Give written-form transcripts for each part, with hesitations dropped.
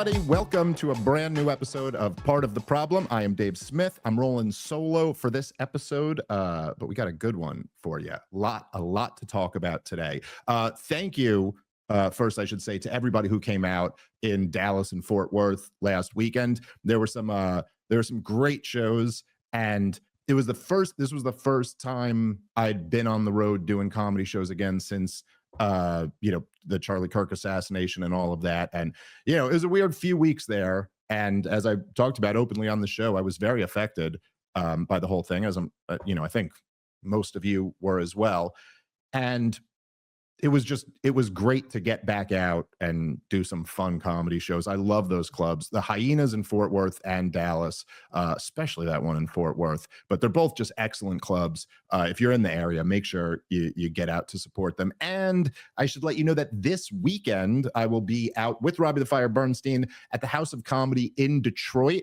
everybody. Welcome to a brand new episode of Part of the Problem. I am Dave Smith. I'm rolling solo for this episode, but we got a good one for you. A lot to talk about today. Thank you, first, I should say, to everybody who came out in Dallas and Fort Worth last weekend. There were some great shows, and this was the first time I'd been on the road doing comedy shows again since the Charlie Kirk assassination and all of that. And, it was a weird few weeks there. And as I talked about openly on the show, I was very affected by the whole thing, as I think most of you were as well. And it was great to get back out and do some fun comedy shows. I love those clubs, the Hyenas in Fort Worth and Dallas, especially that one in Fort Worth. But they're both just excellent clubs. If you're in the area, make sure you get out to support them. And I should let you know that this weekend I will be out with Robbie the Fire Bernstein at the House of Comedy in Detroit.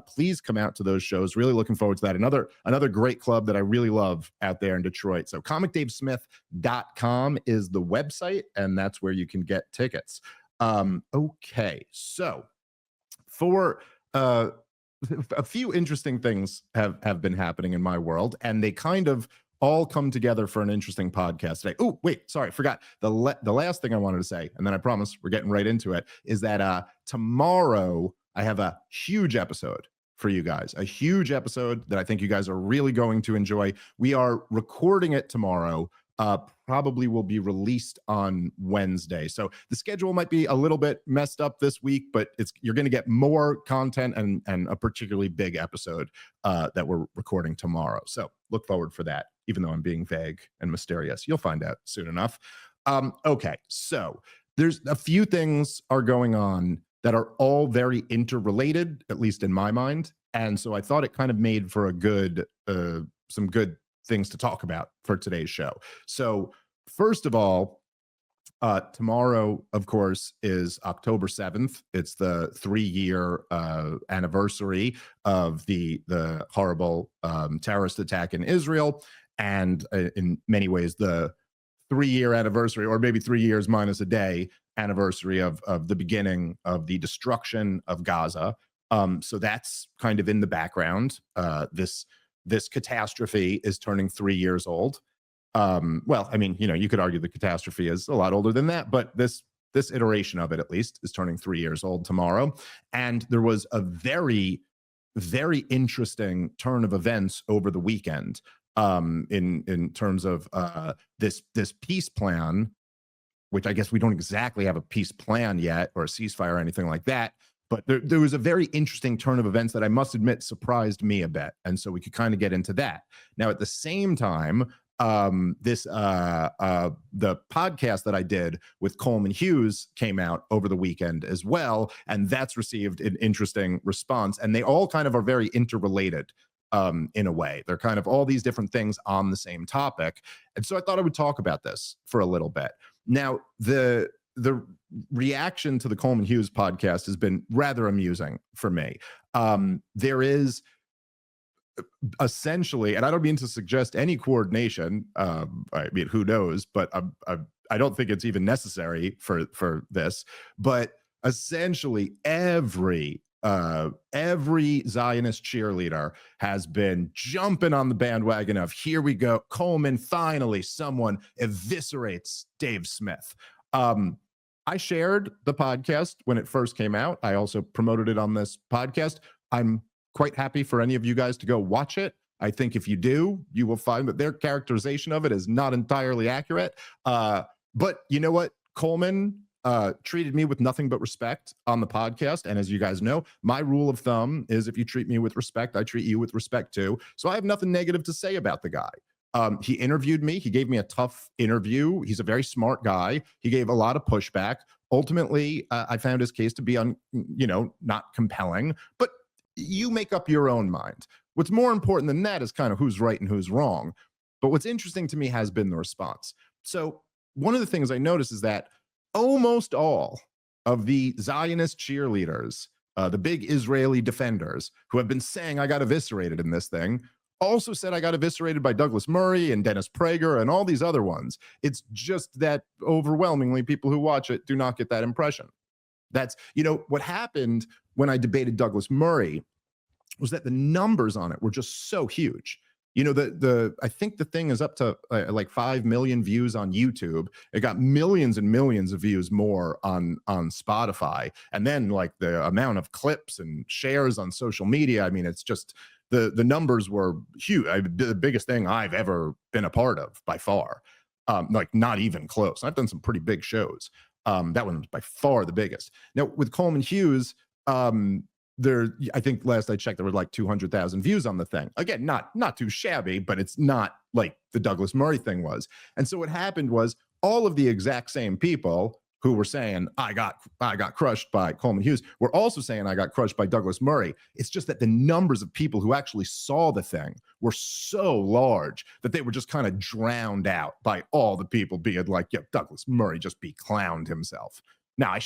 Please come out to those shows. Really looking forward to that. Another great club that I really love out there in Detroit. So comicdavesmith.com is the website, and that's where you can get tickets. Okay, so for a few interesting things have been happening in my world, and they kind of all come together for an interesting podcast today. Oh, wait, sorry, forgot. The last thing I wanted to say, and then I promise we're getting right into it, is that tomorrow I have a huge episode for you guys, a huge episode that I think you guys are really going to enjoy. We are recording it tomorrow. Probably will be released on Wednesday. So the schedule might be a little bit messed up this week, but you're going to get more content and a particularly big episode that we're recording tomorrow. So look forward for that, even though I'm being vague and mysterious. You'll find out soon enough. Okay, so there's a few things are going on that are all very interrelated, at least in my mind. And so I thought it kind of made for some good things to talk about for today's show. So first of all, tomorrow, of course, is October 7th. It's the 3-year anniversary of the horrible terrorist attack in Israel. And in many ways, the 3-year anniversary, or maybe 3 years minus a day anniversary of the beginning of the destruction of Gaza. So that's kind of in the background. This catastrophe is turning 3 years old. Well, I mean, you could argue the catastrophe is a lot older than that, but this iteration of it, at least, is turning 3 years old tomorrow. And there was a very, very interesting turn of events over the weekend in terms of this peace plan, which I guess we don't exactly have a peace plan yet, or a ceasefire or anything like that. But there was a very interesting turn of events that I must admit surprised me a bit. And so we could kind of get into that. Now, at the same time, the podcast that I did with Coleman Hughes came out over the weekend as well. And that's received an interesting response. And they all kind of are very interrelated in a way. They're kind of all these different things on the same topic. And so I thought I would talk about this for a little bit. Now, the reaction to the Coleman Hughes podcast has been rather amusing for me. There is essentially, and I don't mean to suggest any coordination. I mean, who knows? But I don't think it's even necessary for this. But essentially, every Zionist cheerleader has been jumping on the bandwagon of, here we go, Coleman, finally someone eviscerates Dave Smith. I shared the podcast when it first came out. I also promoted it on this podcast. I'm quite happy for any of you guys to go watch it. I think if you do, you will find that their characterization of it is not entirely accurate. But you know what? Coleman treated me with nothing but respect on the podcast. And as you guys know, my rule of thumb is if you treat me with respect, I treat you with respect too. So I have nothing negative to say about the guy. He interviewed me. He gave me a tough interview. He's a very smart guy. He gave a lot of pushback. Ultimately, I found his case to be not compelling, but you make up your own mind. What's more important than that is kind of who's right and who's wrong. But what's interesting to me has been the response. So one of the things I noticed is that almost all of the Zionist cheerleaders, the big Israeli defenders who have been saying I got eviscerated in this thing, also said I got eviscerated by Douglas Murray and Dennis Prager and all these other ones. It's just that overwhelmingly people who watch it do not get that impression. That's, what happened when I debated Douglas Murray was that the numbers on it were just so huge. I think the thing is up to like 5 million views on YouTube. It got millions and millions of views more on Spotify. And then like the amount of clips and shares on social media, I mean, it's just the numbers were huge. The biggest thing I've ever been a part of by far. Like not even close. I've done some pretty big shows. That one was by far the biggest. Now with Coleman Hughes, I think last I checked, there were like 200,000 views on the thing. Again, not too shabby, but it's not like the Douglas Murray thing was. And so what happened was all of the exact same people who were saying I got crushed by Coleman Hughes were also saying I got crushed by Douglas Murray. It's just that the numbers of people who actually saw the thing were so large that they were just kind of drowned out by all the people being like, yeah, Douglas Murray just be clowned himself. Now,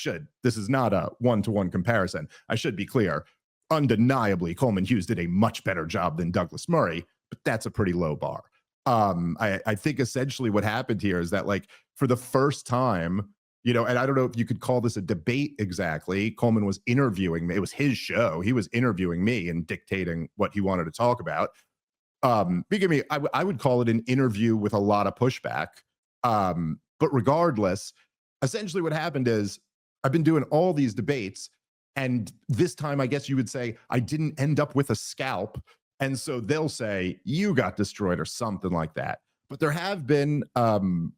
this is not a one-to-one comparison. I should be clear. Undeniably, Coleman Hughes did a much better job than Douglas Murray, but that's a pretty low bar. I think essentially what happened here is that, like, for the first time, and I don't know if you could call this a debate exactly. Coleman was interviewing me. It was his show. He was interviewing me and dictating what he wanted to talk about. I would call it an interview with a lot of pushback. But regardless, essentially what happened is I've been doing all these debates, and this time I guess you would say I didn't end up with a scalp, and so they'll say you got destroyed or something like that. But there have been some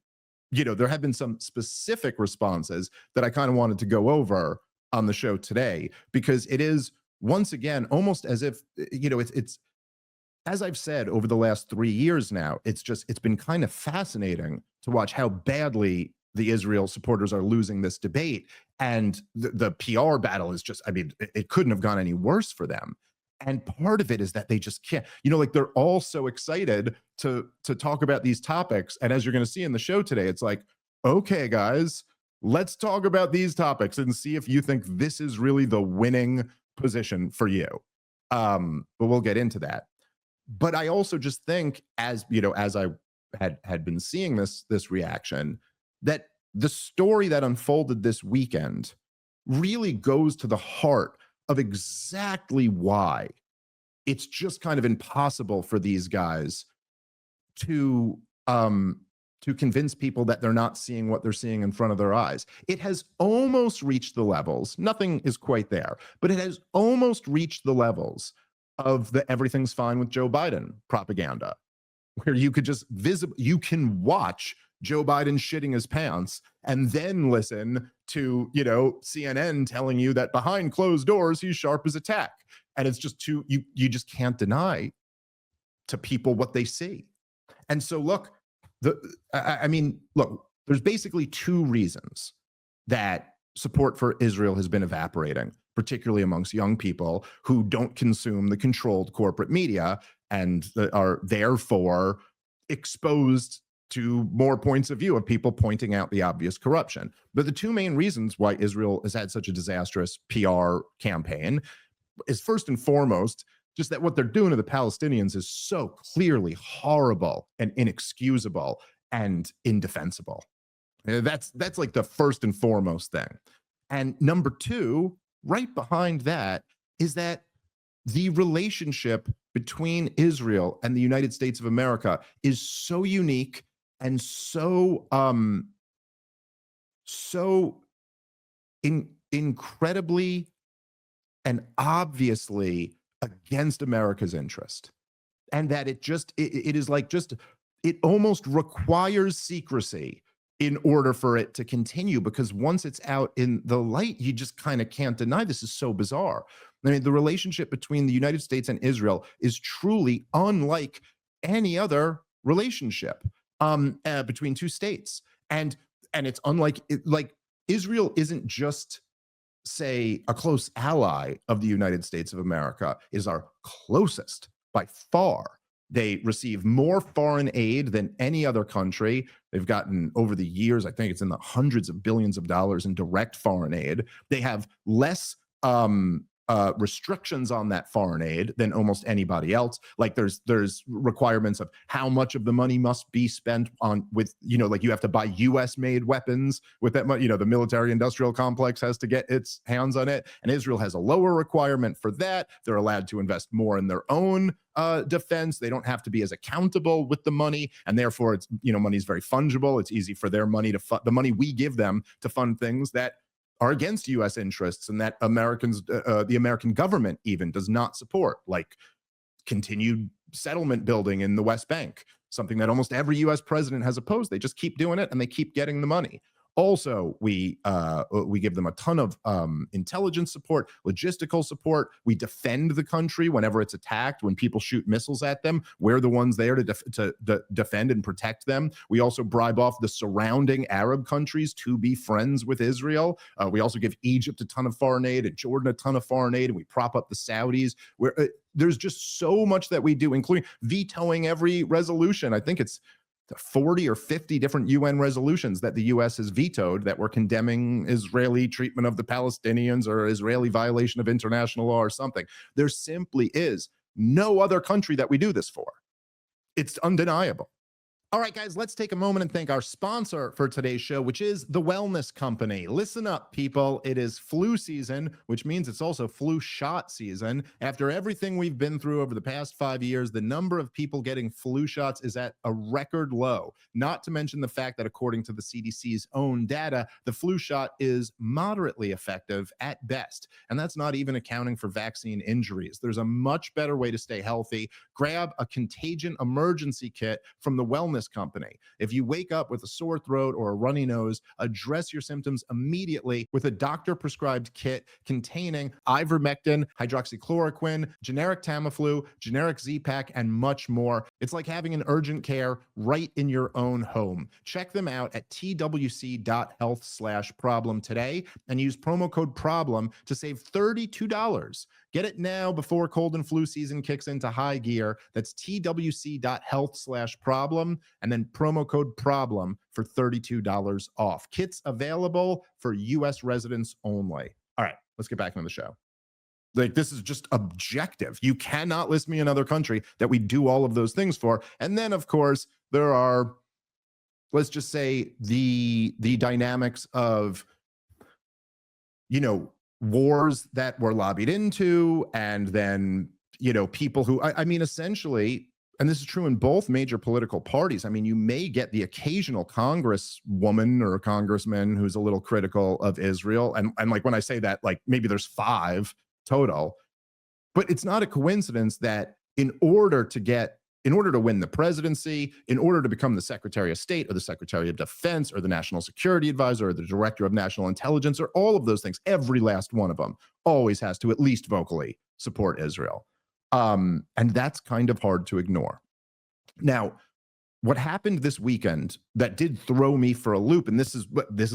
specific responses that I kind of wanted to go over on the show today, because it is once again almost as if it's as I've said over the last 3 years now, it's been kind of fascinating to watch how badly the Israel supporters are losing this debate. And the PR battle is just, I mean, it couldn't have gone any worse for them. And part of it is that they just can't, like they're all so excited to talk about these topics. And as you're going to see in the show today, it's like, okay, guys, let's talk about these topics and see if you think this is really the winning position for you. But we'll get into that. But I also just think, as I had been seeing this reaction, that the story that unfolded this weekend really goes to the heart of exactly why it's just kind of impossible for these guys to convince people that they're not seeing what they're seeing in front of their eyes. It has almost reached the levels, nothing is quite there, but it has almost reached the levels of the everything's fine with Joe Biden propaganda, where you could just you can watch Joe Biden shitting his pants and then listen to, CNN telling you that behind closed doors, he's sharp as a tack. And it's just you just can't deny to people what they see. And so look, there's basically two reasons that support for Israel has been evaporating, particularly amongst young people who don't consume the controlled corporate media and are therefore exposed to more points of view of people pointing out the obvious corruption. But the two main reasons why Israel has had such a disastrous PR campaign is, first and foremost, just that what they're doing to the Palestinians is so clearly horrible and inexcusable and indefensible. That's like the first and foremost thing. And number two, right behind that, is that the relationship between Israel and the United States of America is so unique and so incredibly and obviously against America's interest, and that it is like it almost requires secrecy in order for it to continue, because once it's out in the light, you just kind of can't deny. This is so bizarre. I mean, the relationship between the United States and Israel is truly unlike any other relationship between two states, and it's unlike like Israel isn't just, say, a close ally of the United States of America. It is our closest by far. They receive more foreign aid than any other country. They've gotten, over the years, I think it's in the hundreds of billions of dollars in direct foreign aid. They have less restrictions on that foreign aid than almost anybody else. Like there's requirements of how much of the money must be spent on with, like you have to buy US made weapons with that money. The military industrial complex has to get its hands on it. And Israel has a lower requirement for that. They're allowed to invest more in their own defense. They don't have to be as accountable with the money. And therefore it's, money is very fungible. It's easy for their money to the money we give them to fund things that are against U.S. interests and that the American government even does not support, like continued settlement building in the West Bank, something that almost every U.S. president has opposed. They just keep doing it and they keep getting the money. Also, we give them a ton of intelligence support, logistical support. We defend the country whenever it's attacked. When people shoot missiles at them, we're the ones there to defend and protect them. We also bribe off the surrounding Arab countries to be friends with Israel. We also give Egypt a ton of foreign aid and Jordan a ton of foreign aid, and we prop up the Saudis. There's just so much that we do, including vetoing every resolution. I think it's 40 or 50 different UN resolutions that the US has vetoed that were condemning Israeli treatment of the Palestinians or Israeli violation of international law or something. There simply is no other country that we do this for. It's undeniable. All right, guys, let's take a moment and thank our sponsor for today's show, which is The Wellness Company. Listen up, people. It is flu season, which means it's also flu shot season. After everything we've been through over the past 5 years, the number of people getting flu shots is at a record low. Not to mention the fact that according to the CDC's own data, the flu shot is moderately effective at best. And that's not even accounting for vaccine injuries. There's a much better way to stay healthy. Grab a contagion emergency kit from The Wellness Company. If you wake up with a sore throat or a runny nose, address your symptoms immediately with a doctor-prescribed kit containing ivermectin, hydroxychloroquine, generic Tamiflu, generic Z-Pak, and much more. It's like having an urgent care right in your own home. Check them out at twc.health/problem today and use promo code PROBLEM to save $32. Get it now before cold and flu season kicks into high gear. That's twc.health/problem and then promo code PROBLEM for $32 off. Kits available for US residents only. All right, let's get back into the show. Like, this is just objective. You cannot list me another country that we do all of those things for. And then, of course, there are, let's just say, the dynamics of, wars that were lobbied into, and then, people who, I mean, essentially, and this is true in both major political parties. I mean, you may get the occasional congresswoman or congressman who's a little critical of Israel. And like, when I say that, like, maybe there's 5 total, but it's not a coincidence that in order to win the presidency, in order to become the Secretary of State or the Secretary of Defense or the National Security Advisor or the Director of National Intelligence or all of those things, every last one of them always has to at least vocally support Israel. And that's kind of hard to ignore. Now, what happened this weekend that did throw me for a loop, and this is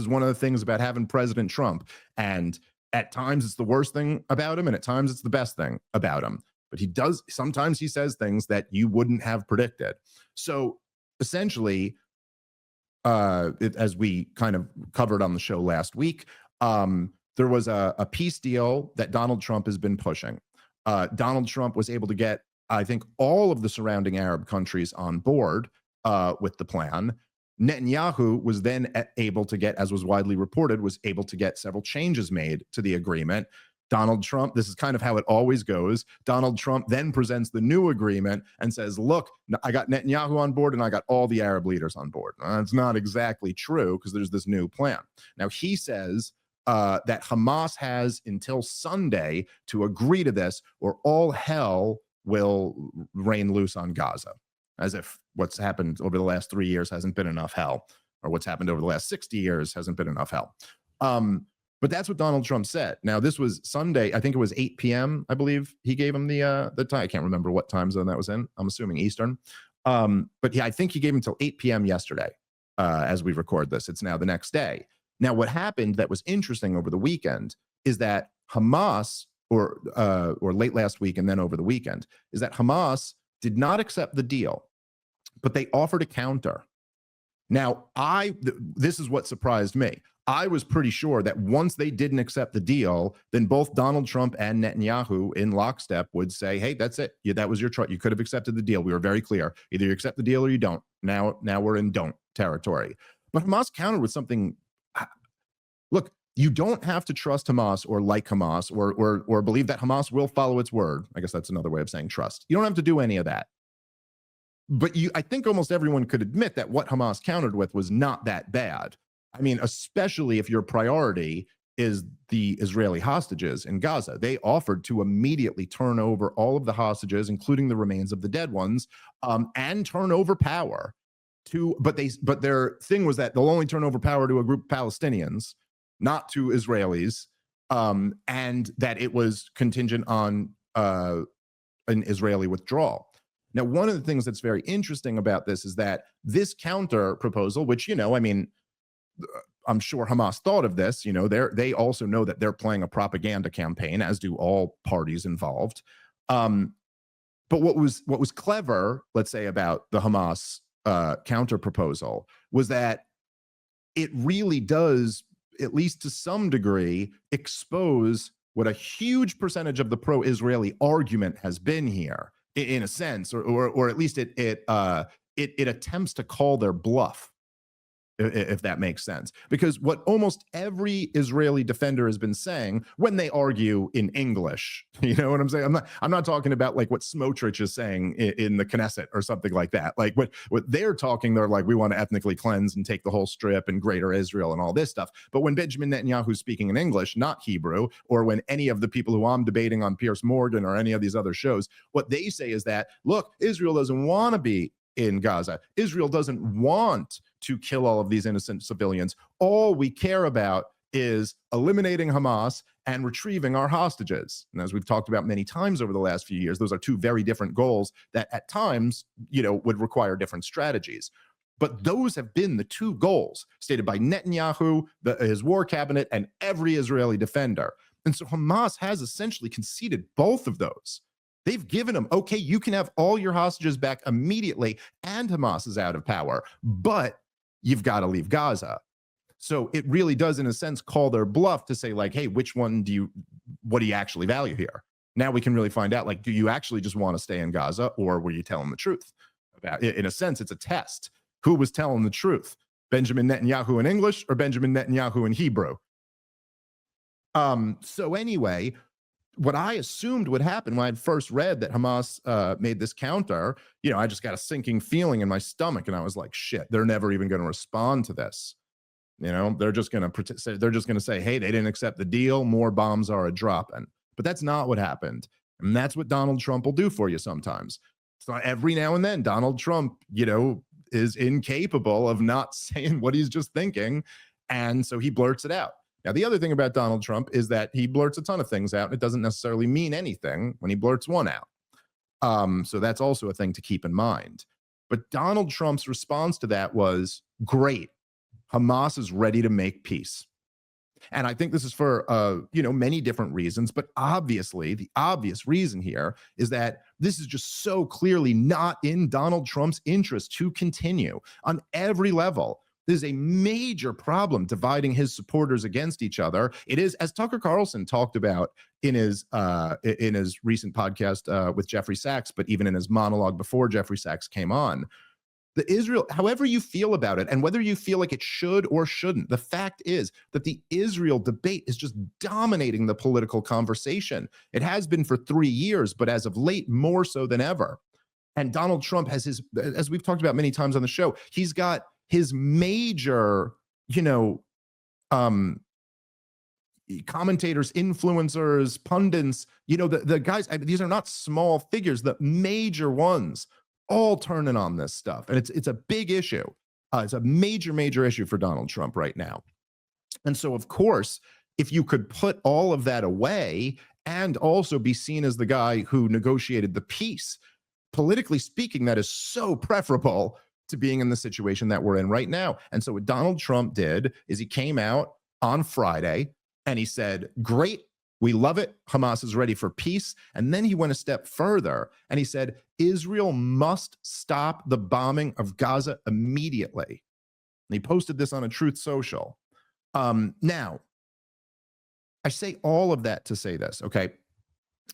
one of the things about having President Trump, and at times it's the worst thing about him, and at times it's the best thing about him. But sometimes he says things that you wouldn't have predicted. So essentially, as we kind of covered on the show last week, there was a peace deal that Donald Trump has been pushing. Donald Trump was able to get, I think, all of the surrounding Arab countries on board with the plan. Netanyahu was then able to get, as was widely reported, was able to get several changes made to the agreement. Donald Trump, this is kind of how it always goes. Donald Trump then presents the new agreement and says, look, I got Netanyahu on board and I got all the Arab leaders on board. That's not exactly true because there's this new plan. Now, he says that Hamas has until Sunday to agree to this or all hell will rain loose on Gaza, as if what's happened over the last 3 years hasn't been enough hell, or what's happened over the last 60 years hasn't been enough hell. But that's what Donald Trump said. Now, this was Sunday. I think it was 8 p.m., I believe he gave him the time. I can't remember what time zone that was in. I'm assuming Eastern. But yeah, I think he gave him until 8 p.m. yesterday as we record this. It's now the next day. Now, what happened that was interesting over the weekend is that Hamas, or late last week and then over the weekend, is that Hamas did not accept the deal, but they offered a counter. Now, this is what surprised me. I was pretty sure that once they didn't accept the deal, then both Donald Trump and Netanyahu in lockstep would say, hey, that's it. That was your choice. You could have accepted the deal. We were very clear. Either you accept the deal or you don't. Now we're in don't territory. But Hamas countered with something. Look, you don't have to trust Hamas or like Hamas or believe that Hamas will follow its word. I guess that's another way of saying trust. You don't have to do any of that. But I think almost everyone could admit that what Hamas countered with was not that bad. I mean, especially if your priority is the Israeli hostages in Gaza. They offered to immediately turn over all of the hostages, including the remains of the dead ones, and turn over power to, but their thing was that they'll only turn over power to a group of Palestinians, not to Israelis, and that it was contingent on an Israeli withdrawal. Now, one of the things that's very interesting about this is that this counter proposal, which, I mean, I'm sure Hamas thought of this, they also know that they're playing a propaganda campaign, as do all parties involved. But what was clever, let's say, about the Hamas counter proposal was that it really does, at least to some degree, expose what a huge percentage of the pro-Israeli argument has been here, in a sense, or at least it attempts to call their bluff, if that makes sense. Because what almost every Israeli defender has been saying when they argue in English, you know what I'm saying? I'm not talking about like what Smotrich is saying in the Knesset or something like that. Like what they're talking, they're like, we want to ethnically cleanse and take the whole strip and greater Israel and all this stuff. But when Benjamin Netanyahu's speaking in English, not Hebrew, or when any of the people who I'm debating on Piers Morgan or any of these other shows, what they say is that, look, Israel doesn't want to be in Gaza. Israel doesn't want to kill all of these innocent civilians. All we care about is eliminating Hamas and retrieving our hostages. And as we've talked about many times over the last few years, those are two very different goals that at times, would require different strategies. But those have been the two goals stated by Netanyahu, his war cabinet, and every Israeli defender. And so Hamas has essentially conceded both of those. They've given them, okay, you can have all your hostages back immediately, and Hamas is out of power, but you've got to leave Gaza. So it really does, in a sense, call their bluff to say, like, hey, what do you actually value here? Now we can really find out, like, do you actually just want to stay in Gaza, or were you telling the truth? In a sense, it's a test. Who was telling the truth? Benjamin Netanyahu in English or Benjamin Netanyahu in Hebrew? So anyway, what I assumed would happen when I'd first read that Hamas made this counter, I just got a sinking feeling in my stomach, and I was like, shit, they're never even going to respond to this. They're just going to say, hey, they didn't accept the deal. More bombs are a dropping. But that's not what happened. And that's what Donald Trump will do for you sometimes. So every now and then, Donald Trump, is incapable of not saying what he's just thinking. And so he blurts it out. Now, the other thing about Donald Trump is that he blurts a ton of things out, and it doesn't necessarily mean anything when he blurts one out. So that's also a thing to keep in mind. But Donald Trump's response to that was, great, Hamas is ready to make peace. And I think this is for, many different reasons, but obviously the obvious reason here is that this is just so clearly not in Donald Trump's interest to continue on every level. There's a major problem dividing his supporters against each other. It is, as Tucker Carlson talked about in his recent podcast with Jeffrey Sachs, but even in his monologue before Jeffrey Sachs came on, the Israel, however you feel about it, and whether you feel like it should or shouldn't, the fact is that the Israel debate is just dominating the political conversation. It has been for 3 years, but as of late, more so than ever. And Donald Trump has his, as we've talked about many times on the show, he's got his major, commentators, influencers, pundits, the guys, these are not small figures, the major ones, all turning on this stuff. And it's a big issue. It's a major issue for Donald Trump right now. And so, of course, if you could put all of that away and also be seen as the guy who negotiated the peace, politically speaking, that is so preferable to being in the situation that we're in right now. And so what Donald Trump did is he came out on Friday and he said, great, we love it. Hamas is ready for peace. And then he went a step further and he said, Israel must stop the bombing of Gaza immediately. And he posted this on a Truth Social. Now, I say all of that to say this, okay?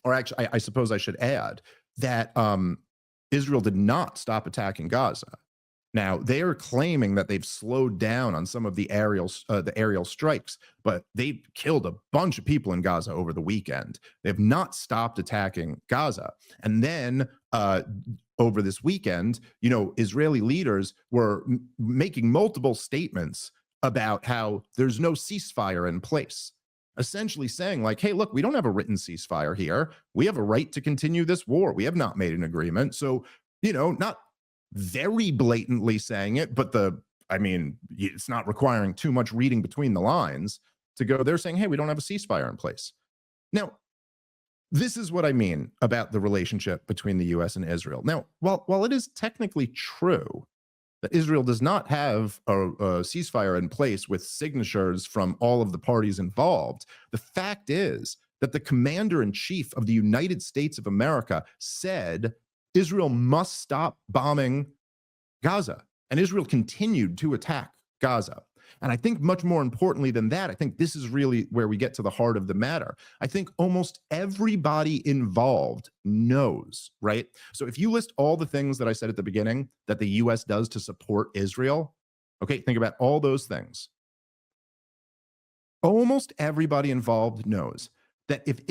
Or actually, I suppose I should add that Israel did not stop attacking Gaza. Now, they are claiming that they've slowed down on some of the aerial strikes, but they killed a bunch of people in Gaza over the weekend. They have not stopped attacking Gaza. And then over this weekend, Israeli leaders were making multiple statements about how there's no ceasefire in place, essentially saying like, hey, look, we don't have a written ceasefire here. We have a right to continue this war. We have not made an agreement. So, not very blatantly saying it, but it's not requiring too much reading between the lines to go, they're saying, hey, we don't have a ceasefire in place. Now, this is what I mean about the relationship between the US and Israel. Now, while it is technically true that Israel does not have a ceasefire in place with signatures from all of the parties involved, the fact is that the commander-in-chief of the United States of America said Israel must stop bombing Gaza, and Israel continued to attack Gaza. And I think much more importantly than that, I think this is really where we get to the heart of the matter. I think almost everybody involved knows, right? So if you list all the things that I said at the beginning that the US does to support Israel, okay, think about all those things. Almost everybody involved knows that if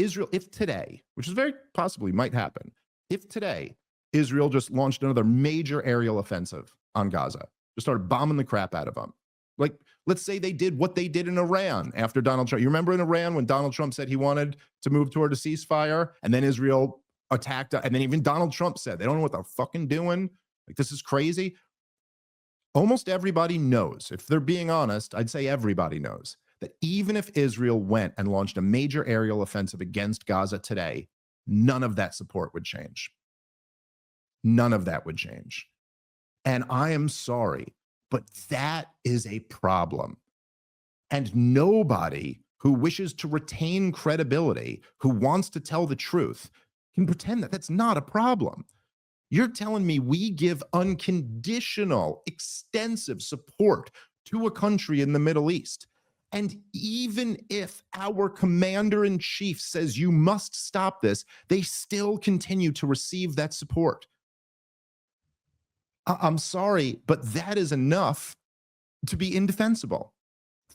today, which is very possibly might happen, if today Israel just launched another major aerial offensive on Gaza, just started bombing the crap out of them. Like, let's say they did what they did in Iran after Donald Trump. You remember in Iran when Donald Trump said he wanted to move toward a ceasefire, and then Israel attacked, and then even Donald Trump said they don't know what they're fucking doing. Like, this is crazy. Almost everybody knows, if they're being honest, I'd say everybody knows that even if Israel went and launched a major aerial offensive against Gaza today, none of that support would change. None of that would change. And I am sorry, but that is a problem. And nobody who wishes to retain credibility, who wants to tell the truth, can pretend that that's not a problem. You're telling me we give unconditional, extensive support to a country in the Middle East. And even if our commander-in-chief says you must stop this, they still continue to receive that support. I'm sorry, but that is enough to be indefensible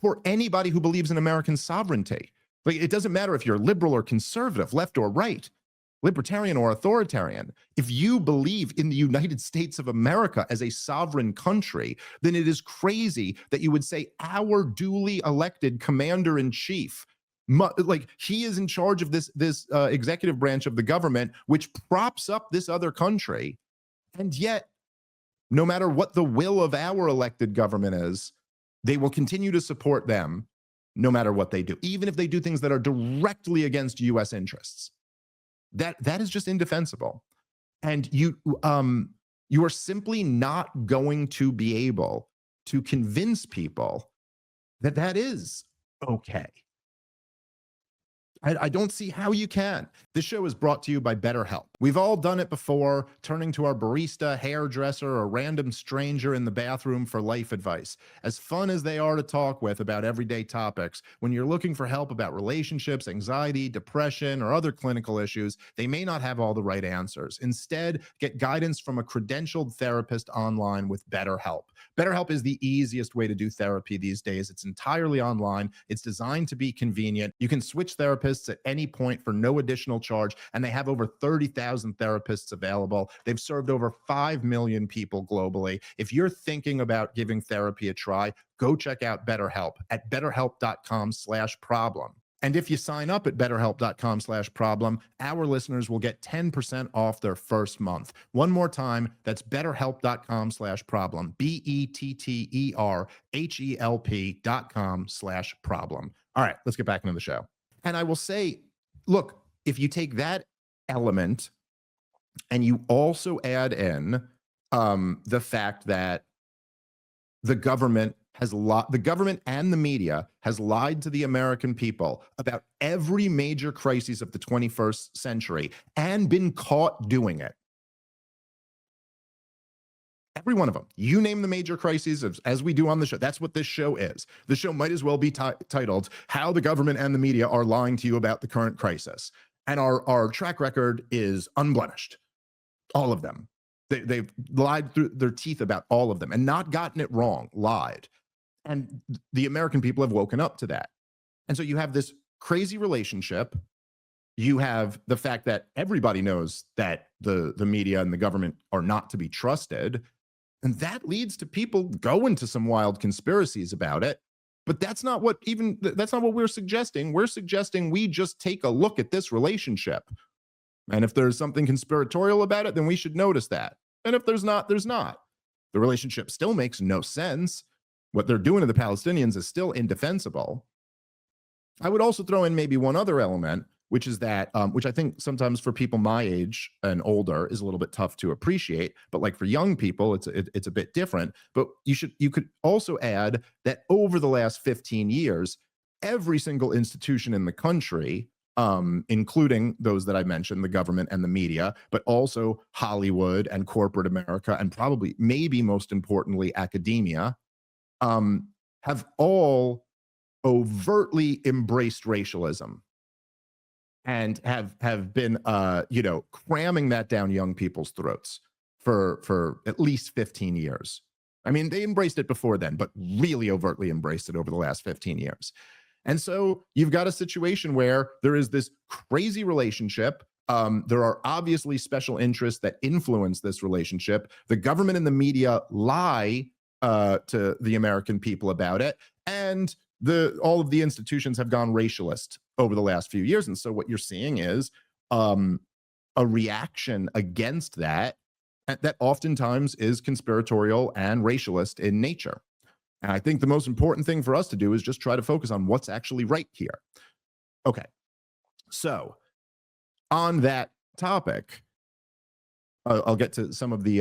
for anybody who believes in American sovereignty. Like, it doesn't matter if you're liberal or conservative, left or right, libertarian or authoritarian. If you believe in the United States of America as a sovereign country, then it is crazy that you would say our duly elected commander-in-chief, like, he is in charge of this executive branch of the government, which props up this other country, and yet, no matter what the will of our elected government is, they will continue to support them no matter what they do, even if they do things that are directly against US interests. That is just indefensible. And you are simply not going to be able to convince people that that is okay. I don't see how you can. This show is brought to you by BetterHelp. We've all done it before, turning to our barista, hairdresser, or random stranger in the bathroom for life advice. As fun as they are to talk with about everyday topics, when you're looking for help about relationships, anxiety, depression, or other clinical issues, they may not have all the right answers. Instead, get guidance from a credentialed therapist online with BetterHelp. BetterHelp is the easiest way to do therapy these days. It's entirely online. It's designed to be convenient. You can switch therapists at any point for no additional charge, and they have over 30,000 therapists available. They've served over 5 million people globally. If you're thinking about giving therapy a try, go check out BetterHelp at betterhelp.com/problem. And if you sign up at betterhelp.com/problem, our listeners will get 10% off their first month. One more time, that's betterhelp.com/problem, BetterHelp.com/problem. All right, let's get back into the show. And I will say, look, if you take that element and you also add in the fact that the government and the media has lied to the American people about every major crisis of the 21st century and been caught doing it. every one of them. You name the major crises, as we do on the show. That's what this show is. The show might as well be titled How the Government and the Media Are Lying to You About the Current Crisis. And our track record is unblemished. All of them. They've lied through their teeth about all of them and not gotten it wrong, lied. And the American people have woken up to that. And so you have this crazy relationship. You have the fact that everybody knows that the media and the government are not to be trusted. And that leads to people going to some wild conspiracies about it. But that's not what we're suggesting. We're suggesting we just take a look at this relationship. And if there's something conspiratorial about it, then we should notice that. And if there's not, there's not. The relationship still makes no sense. What they're doing to the Palestinians is still indefensible. I would also throw in maybe one other element, which is that, which I think sometimes for people my age and older is a little bit tough to appreciate, but like for young people, it's a bit different. But you could also add that over the last 15 years, every single institution in the country, including those that I mentioned, the government and the media, but also Hollywood and corporate America, and probably, maybe most importantly, academia, have all overtly embraced racialism and have been cramming that down young people's throats for at least 15 years. I mean, they embraced it before then, but really overtly embraced it over the last 15 years. And so you've got a situation where there is this crazy relationship. There are obviously special interests that influence this relationship. The government and the media lie to the American people about it. And all of the institutions have gone racialist over the last few years. And so what you're seeing is a reaction against that oftentimes is conspiratorial and racialist in nature. And I think the most important thing for us to do is just try to focus on what's actually right here. Okay, so on that topic, I'll get to some of the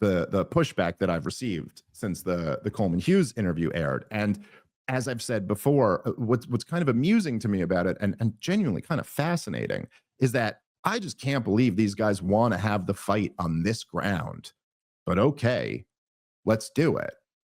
pushback that I've received since the Coleman Hughes interview aired. And as I've said before, what's kind of amusing to me about it and genuinely kind of fascinating is that I just can't believe these guys want to have the fight on this ground. But okay, let's do it.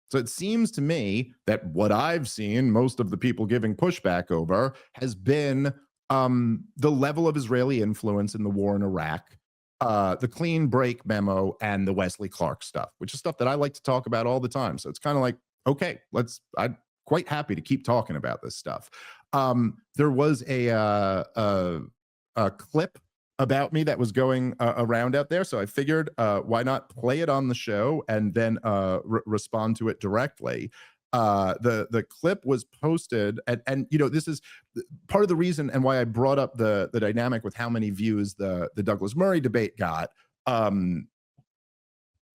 So it seems to me that what I've seen most of the people giving pushback over has been the level of Israeli influence in the war in Iraq, the clean break memo, and the Wesley Clark stuff, which is stuff that I like to talk about all the time. So it's kind of like, okay, I'm quite happy to keep talking about this stuff. There was a clip about me that was going around out there. So I figured, why not play it on the show and then respond to it directly. The clip was posted, and this is part of the reason and why I brought up the dynamic with how many views the Douglas Murray debate got. And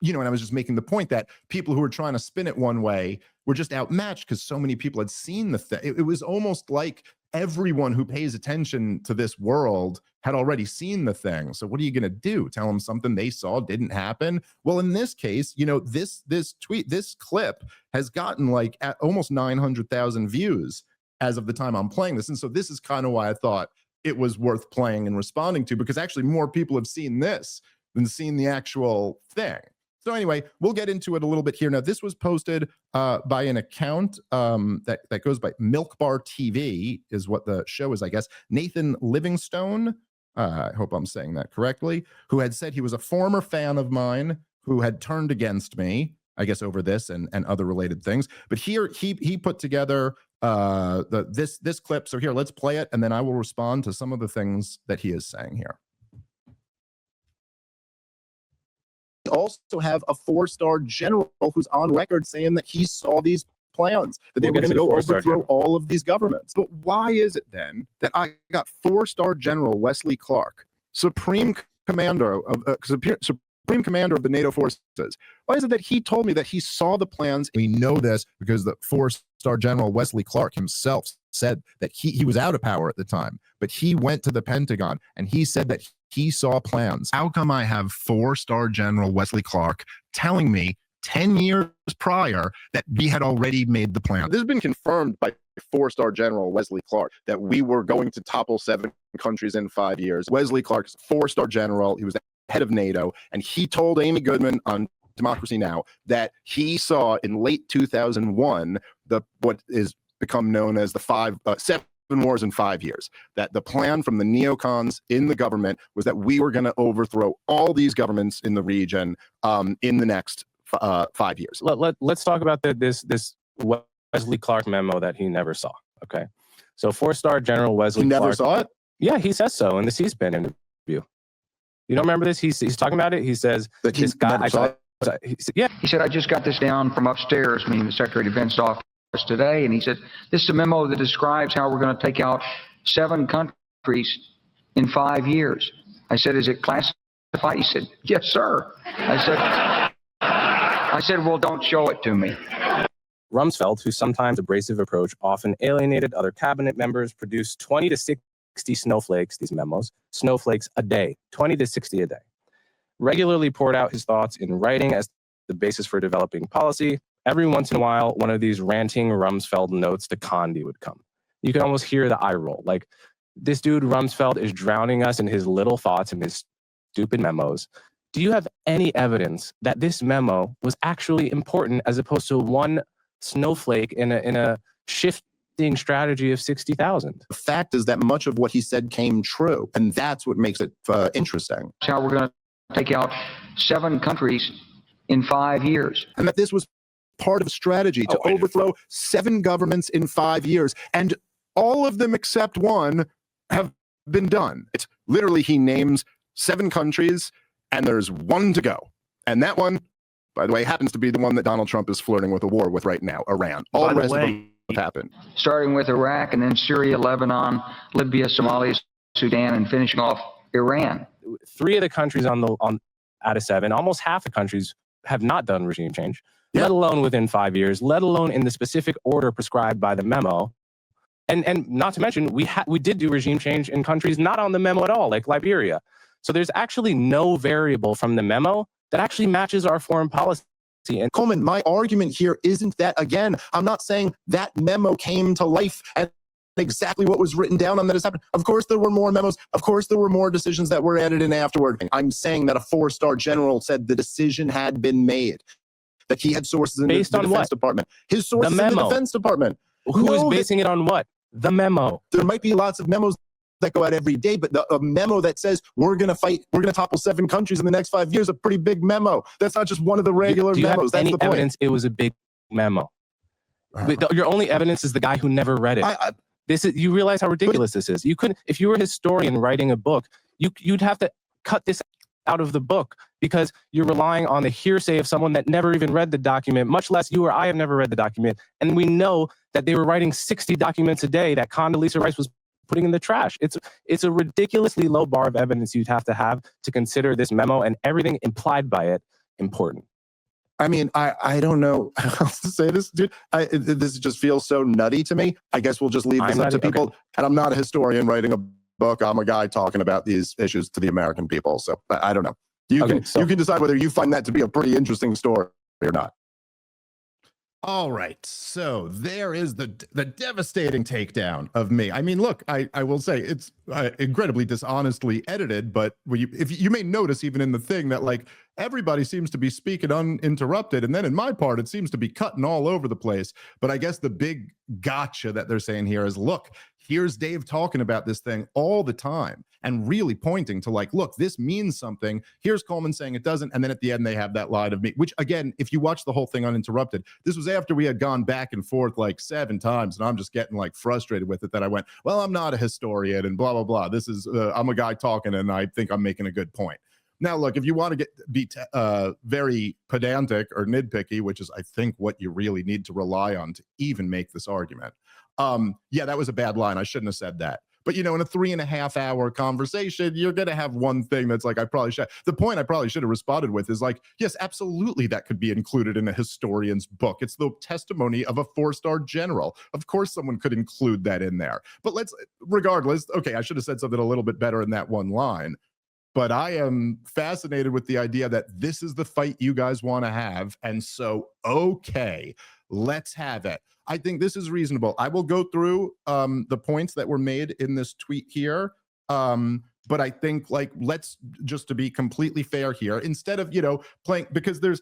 I was just making the point that people who were trying to spin it one way were just outmatched because so many people had seen the thing. It was almost like everyone who pays attention to this world had already seen the thing. So what are you going to do? Tell them something they saw didn't happen? Well, in this case, this clip has gotten like at almost 900,000 views as of the time I'm playing this. And so this is kind of why I thought it was worth playing and responding to, because actually more people have seen this than seen the actual thing. So anyway, we'll get into it a little bit here. Now, this was posted by an account that goes by Milk Bar TV, is what the show is, I guess. Nathan Livingstone, I hope I'm saying that correctly, who had said he was a former fan of mine who had turned against me, I guess, over this and other related things. But here he put together this clip. So here, let's play it, and then I will respond to some of the things that he is saying here. Also have a 4-star general who's on record saying that he saw these plans, that they were going to go overthrow all of these governments. But why is it then that I got 4-star General Wesley Clark, Supreme Commander of the NATO forces? Why is it that he told me that he saw the plans? We know this because the 4-star General Wesley Clark himself said that he was out of power at the time, but he went to the Pentagon and he said that he saw plans. How come I have 4-star General Wesley Clark telling me 10 years prior that we had already made the plan? This has been confirmed by 4-star General Wesley Clark that we were going to topple 7 countries in 5 years. Wesley Clark's 4-star general. He was the head of NATO, and he told Amy Goodman on Democracy Now! That he saw in late 2001 what is become known as the 7 wars in 5 years. That the plan from the neocons in the government was that we were going to overthrow all these governments in the region in the next 5 years. Let's talk about this Wesley Clark memo that he never saw. Okay, so 4-star General Wesley Clark. He never saw it? Yeah, he says so in the C-SPAN interview. You don't remember this? He's talking about it. He says, that this guy, He said, I just got this down from upstairs, meaning the Secretary of Defense office today, and he said, this is a memo that describes how we're going to take out 7 countries in 5 years. I said, is it classified? He said, yes, sir. I said, well, don't show it to me. Rumsfeld, whose sometimes abrasive approach often alienated other cabinet members, produced 20 to 60 snowflakes, these memos, snowflakes a day, 20 to 60 a day. Regularly poured out his thoughts in writing as the basis for developing policy. Every once in a while, one of these ranting Rumsfeld notes to Condi would come. You can almost hear the eye roll. Like, this dude Rumsfeld is drowning us in his little thoughts and his stupid memos. Do you have any evidence that this memo was actually important as opposed to one snowflake in a shifting strategy of 60,000? The fact is that much of what he said came true, and that's what makes it interesting. That's how we're going to take out 7 countries in 5 years. And that this was part of a strategy to overthrow 7 governments in 5 years, and all of them except one have been done. It's literally, he names 7 countries, and there's 1 to go. And that one, by the way, happens to be the one that Donald Trump is flirting with a war with right now, Iran. All the rest of them have happened. Starting with Iraq, and then Syria, Lebanon, Libya, Somalia, Sudan, and finishing off Iran. 3 of the countries out of 7, almost half the countries have not done regime change, let alone within 5 years, let alone in the specific order prescribed by the memo. And not to mention, we did do regime change in countries not on the memo at all, like Liberia. So there's actually no variable from the memo that actually matches our foreign policy. And Coleman, my argument here isn't that, again, I'm not saying that memo came to life and exactly what was written down on that has happened. Of course, there were more memos. Of course, there were more decisions that were added in afterward. I'm saying that a 4-star general said the decision had been made, that he had sources in the Defense Department. His sources in the Defense Department. Who is basing it on what? The memo. There might be lots of memos that go out every day, but a memo that says we're going to topple 7 countries in the next 5 years, a pretty big memo. That's not just one of the regular memos. That's the point. Evidence it was a big memo? Your only evidence is the guy who never read it. You realize how ridiculous this is. You couldn't, if you were a historian writing a book, you'd have to cut this out of the book because you're relying on the hearsay of someone that never even read the document, much less you or I have never read the document. And we know that they were writing 60 documents a day that Condoleezza Rice was putting in the trash. It's a ridiculously low bar of evidence you'd have to consider this memo and everything implied by it important. I mean, I don't know how else to say this, dude. This just feels so nutty to me. I guess we'll just leave this up to people. Okay. And I'm not a historian writing a book. I'm a guy talking about these issues to the American people. So I don't know. You can decide whether you find that to be a pretty interesting story or not. All right, so there is the devastating takedown of me. I mean, look, I will say it's incredibly dishonestly edited, but if you may notice even in the thing that like everybody seems to be speaking uninterrupted, and then in my part it seems to be cutting all over the place. But I guess the big gotcha that they're saying here is, look, here's Dave talking about this thing all the time and really pointing to like, look, this means something. Here's Coleman saying it doesn't. And then at the end, they have that line of me, which again, if you watch the whole thing uninterrupted, this was after we had gone back and forth like 7 times. And I'm just getting like frustrated with it that I went, well, I'm not a historian and blah, blah, blah. This is, I'm a guy talking and I think I'm making a good point. Now, look, if you want to be very pedantic or nitpicky, which is, I think, what you really need to rely on to even make this argument. Yeah, that was a bad line. I shouldn't have said that. But, you know, in a 3.5-hour conversation, you're going to have one thing that's like, I probably should. The point I probably should have responded with is like, yes, absolutely, that could be included in a historian's book. It's the testimony of a 4-star general. Of course, someone could include that in there. But regardless, okay, I should have said something a little bit better in that one line. But I am fascinated with the idea that this is the fight you guys want to have. And so, okay, let's have it. I think this is reasonable. I will go through the points that were made in this tweet here. But I think, like, let's just to be completely fair here, instead of, you know, playing, because there's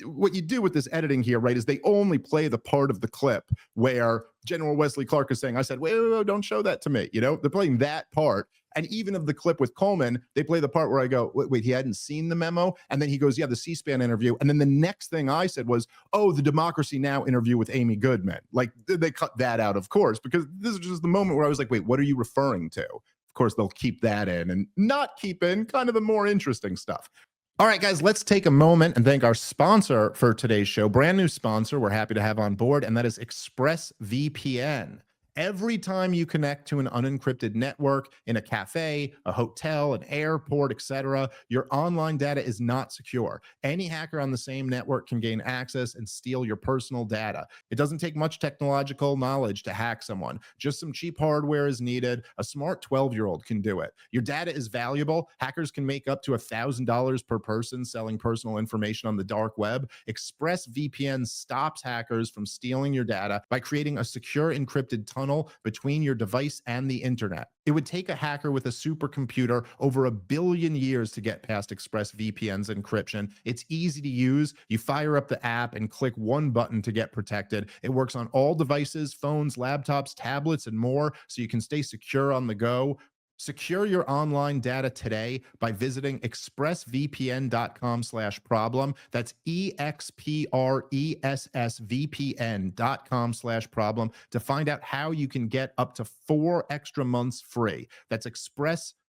what you do with this editing here, right, is they only play the part of the clip where General Wesley Clark is saying, I said, wait, don't show that to me. They're playing that part. And even of the clip with Coleman, they play the part where I go, wait, he hadn't seen the memo. And then he goes, yeah, the C-SPAN interview. And then the next thing I said was, oh, the Democracy Now! Interview with Amy Goodman. Like, they cut that out, of course, because this is just the moment where I was like, wait, what are you referring to? Of course, they'll keep that in and not keep in kind of the more interesting stuff. All right, guys, let's take a moment and thank our sponsor for today's show. Brand new sponsor we're happy to have on board, and that is ExpressVPN. Every time you connect to an unencrypted network in a cafe, a hotel, an airport, etc., your online data is not secure. Any hacker on the same network can gain access and steal your personal data. It doesn't take much technological knowledge to hack someone. Just some cheap hardware is needed. A smart 12-year-old can do it. Your data is valuable. Hackers can make up to $1,000 per person selling personal information on the dark web. ExpressVPN stops hackers from stealing your data by creating a secure encrypted tunnel between your device and the internet. It would take a hacker with a supercomputer over 1 billion years to get past ExpressVPN's encryption. It's easy to use. You fire up the app and click one button to get protected. It works on all devices, phones, laptops, tablets, and more, so you can stay secure on the go. Secure your online data today by visiting expressvpn.com/problem. That's expressvpn.com/problem to find out how you can get up to 4 extra months free. That's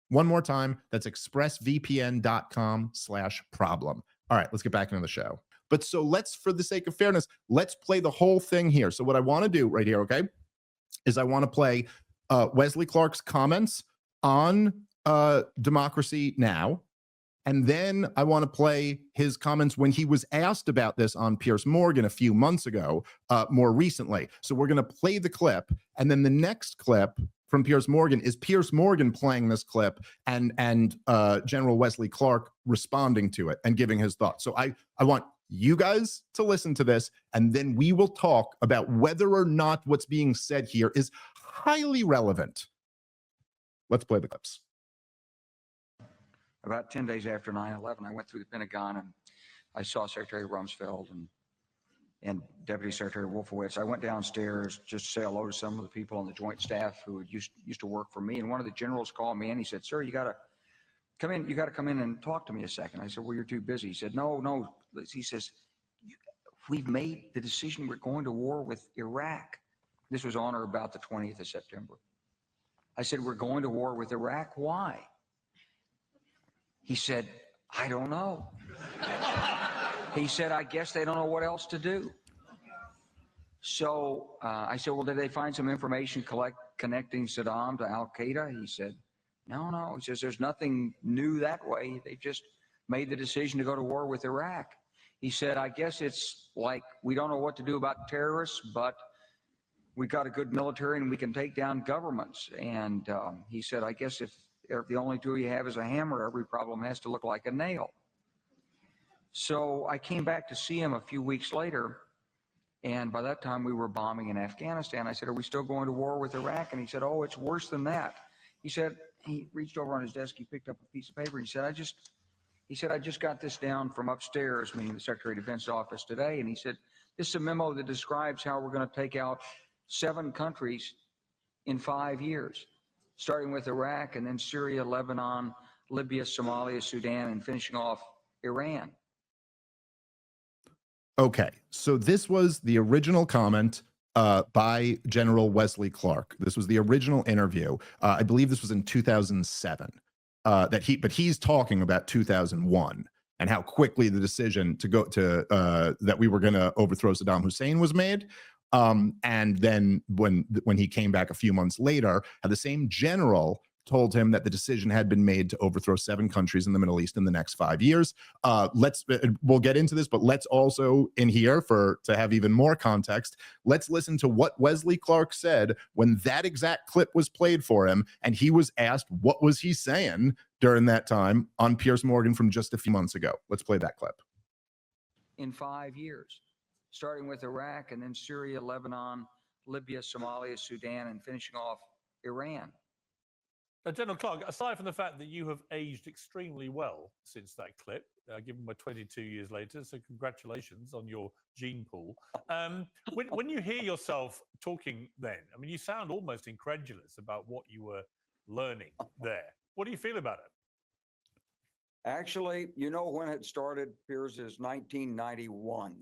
one more time, that's expressvpn.com/problem. All right, let's get back into the show. But so for the sake of fairness, let's play the whole thing here. So what I want to do right here, okay, is I want to play Wesley Clark's comments on Democracy Now! And then I want to play his comments when he was asked about this on Piers Morgan a few months ago, more recently. So we're going to play the clip. And then the next clip from Piers Morgan is Piers Morgan playing this clip and General Wesley Clark responding to it and giving his thoughts. So I want you guys to listen to this, and then we will talk about whether or not what's being said here is highly relevant. Let's play the clips. About 10 days after 9/11, I went through the Pentagon and I saw Secretary Rumsfeld and Deputy Secretary Wolfowitz. I went downstairs just to say hello to some of the people on the Joint Staff who used to work for me. And one of the generals called me in. He said, "Sir, you got to come in. You got to come in and talk to me a second." I said, "Well, you're too busy." He said, "No." He says, "We've made the decision. We're going to war with Iraq." This was on or about the 20th of September. I said, "We're going to war with Iraq. Why?" He said, "I don't know." He said, "I guess they don't know what else to do." So I said, "Well, did they find some information connecting Saddam to Al Qaeda?" He said, No. He says, "There's nothing new that way. They just made the decision to go to war with Iraq." He said, "I guess it's like we don't know what to do about terrorists, but we got a good military and we can take down governments." And he said, "I guess if the only tool you have is a hammer, every problem has to look like a nail." So I came back to see him a few weeks later, and by that time we were bombing in Afghanistan. I said, "Are we still going to war with Iraq?" And he said, "Oh, it's worse than that." He said, he reached over on his desk, he picked up a piece of paper, and he said, I just got this down from upstairs," meaning the Secretary of Defense office today, and he said, "This is a memo that describes how we're going to take out 7 countries in 5 years, starting with Iraq and then Syria, Lebanon, Libya, Somalia, Sudan, and finishing off Iran." Okay, so this was the original comment by General Wesley Clark. This was the original interview. I believe this was in 2007. But he's talking about 2001 and how quickly the decision to go to that we were going to overthrow Saddam Hussein was made. And then when he came back a few months later, the same general told him that the decision had been made to overthrow 7 countries in the Middle East in the next 5 years. We'll get into this, but let's also in here to have even more context, let's listen to what Wesley Clark said when that exact clip was played for him. And he was asked, what was he saying during that time on Piers Morgan from just a few months ago. Let's play that clip. In 5 years, starting with Iraq and then Syria, Lebanon, Libya, Somalia, Sudan, and finishing off Iran. General Clark, aside from the fact that you have aged extremely well since that clip, given we're 22 years later, so congratulations on your gene pool. When you hear yourself talking then, I mean, you sound almost incredulous about what you were learning there. What do you feel about it? Actually, you know when it started, Piers, is 1991.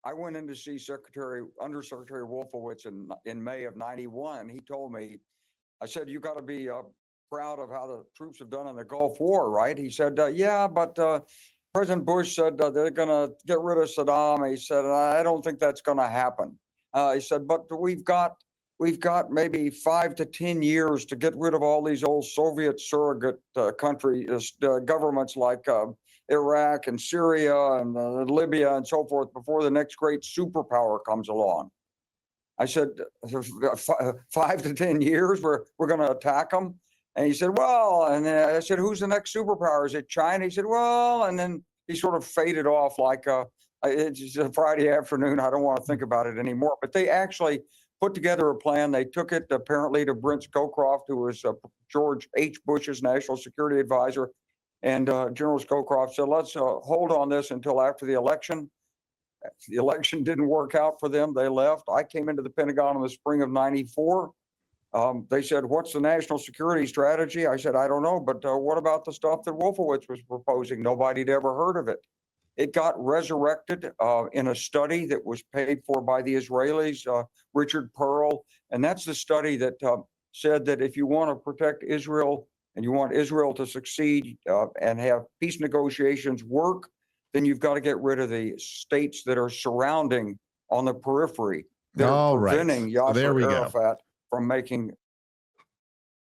I went in to see Undersecretary Wolfowitz in May of 91. He told me, I said, you got to be proud of how the troops have done in the Gulf War, right? He said, yeah, but President Bush said they're going to get rid of Saddam. He said, I don't think that's going to happen. He said, but we've got maybe 5 to 10 years to get rid of all these old Soviet surrogate countries, governments like Iraq and Syria and Libya and so forth before the next great superpower comes along. I said, 5 to 10 years, we're going to attack them. And he said, well, and then I said, who's the next superpower? Is it China? He said, well, and then he sort of faded off like it's just a Friday afternoon. I don't want to think about it anymore. But they actually put together a plan. They took it apparently to Brent Scowcroft, who was George H. Bush's national security advisor. And General Scowcroft said, let's hold on this until after the election. The election didn't work out for them. They left. I came into the Pentagon in the spring of '94. They said, what's the national security strategy? I said, I don't know, but what about the stuff that Wolfowitz was proposing? Nobody'd ever heard of it. It got resurrected in a study that was paid for by the Israelis, Richard Pearl. And that's the study that said that if you want to protect Israel and you want Israel to succeed and have peace negotiations work, then you've got to get rid of the states that are surrounding on the periphery that are preventing Yasser Arafat from making.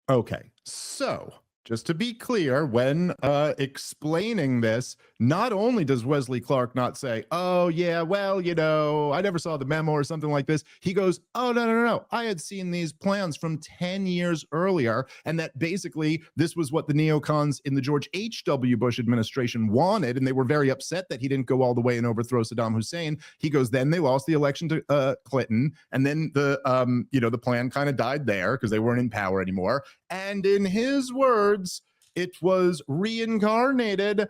Okay, so just to be clear, when explaining this, not only does Wesley Clark not say, oh, yeah, well, you know, I never saw the memo or something like this. He goes, oh, no. I had seen these plans from 10 years earlier, and that basically this was what the neocons in the George H.W. Bush administration wanted, and they were very upset that he didn't go all the way and overthrow Saddam Hussein. He goes, then they lost the election to Clinton, and then the plan kind of died there because they weren't in power anymore. And in his words, it was reincarnated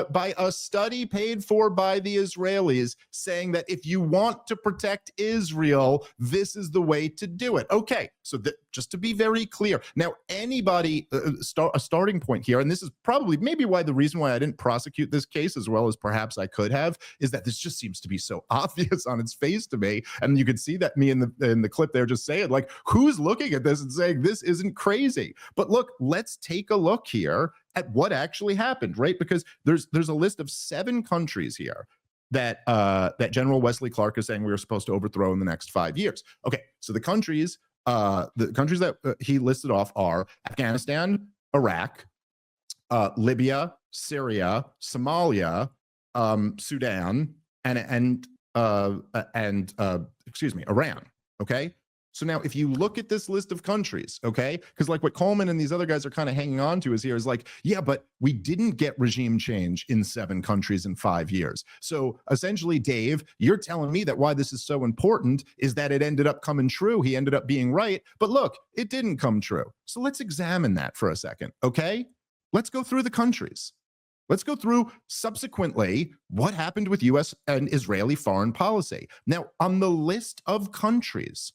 by a study paid for by the Israelis, saying that if you want to protect Israel, this is the way to do it. Okay, so just to be very clear, now anybody, a starting point here, and this is probably maybe why the reason why I didn't prosecute this case as well as perhaps I could have, is that this just seems to be so obvious on its face to me. And you could see that me in the clip there just saying, like, who's looking at this and saying this isn't crazy? But look, let's take a look here at what actually happened, right? Because there's a list of 7 countries here that General Wesley Clark is saying we were supposed to overthrow in the next 5 years. Okay, so the countries that he listed off are Afghanistan, Iraq, Libya, Syria, Somalia, Sudan, and Iran. Okay. So now if you look at this list of countries, okay, because like what Coleman and these other guys are kind of hanging on to is here is like, yeah, but we didn't get regime change in 7 countries in 5 years. So essentially, Dave, you're telling me that why this is so important is that it ended up coming true. He ended up being right. But look, it didn't come true. So let's examine that for a second, okay? Let's go through the countries. Let's go through subsequently what happened with U.S. and Israeli foreign policy. Now, on the list of countries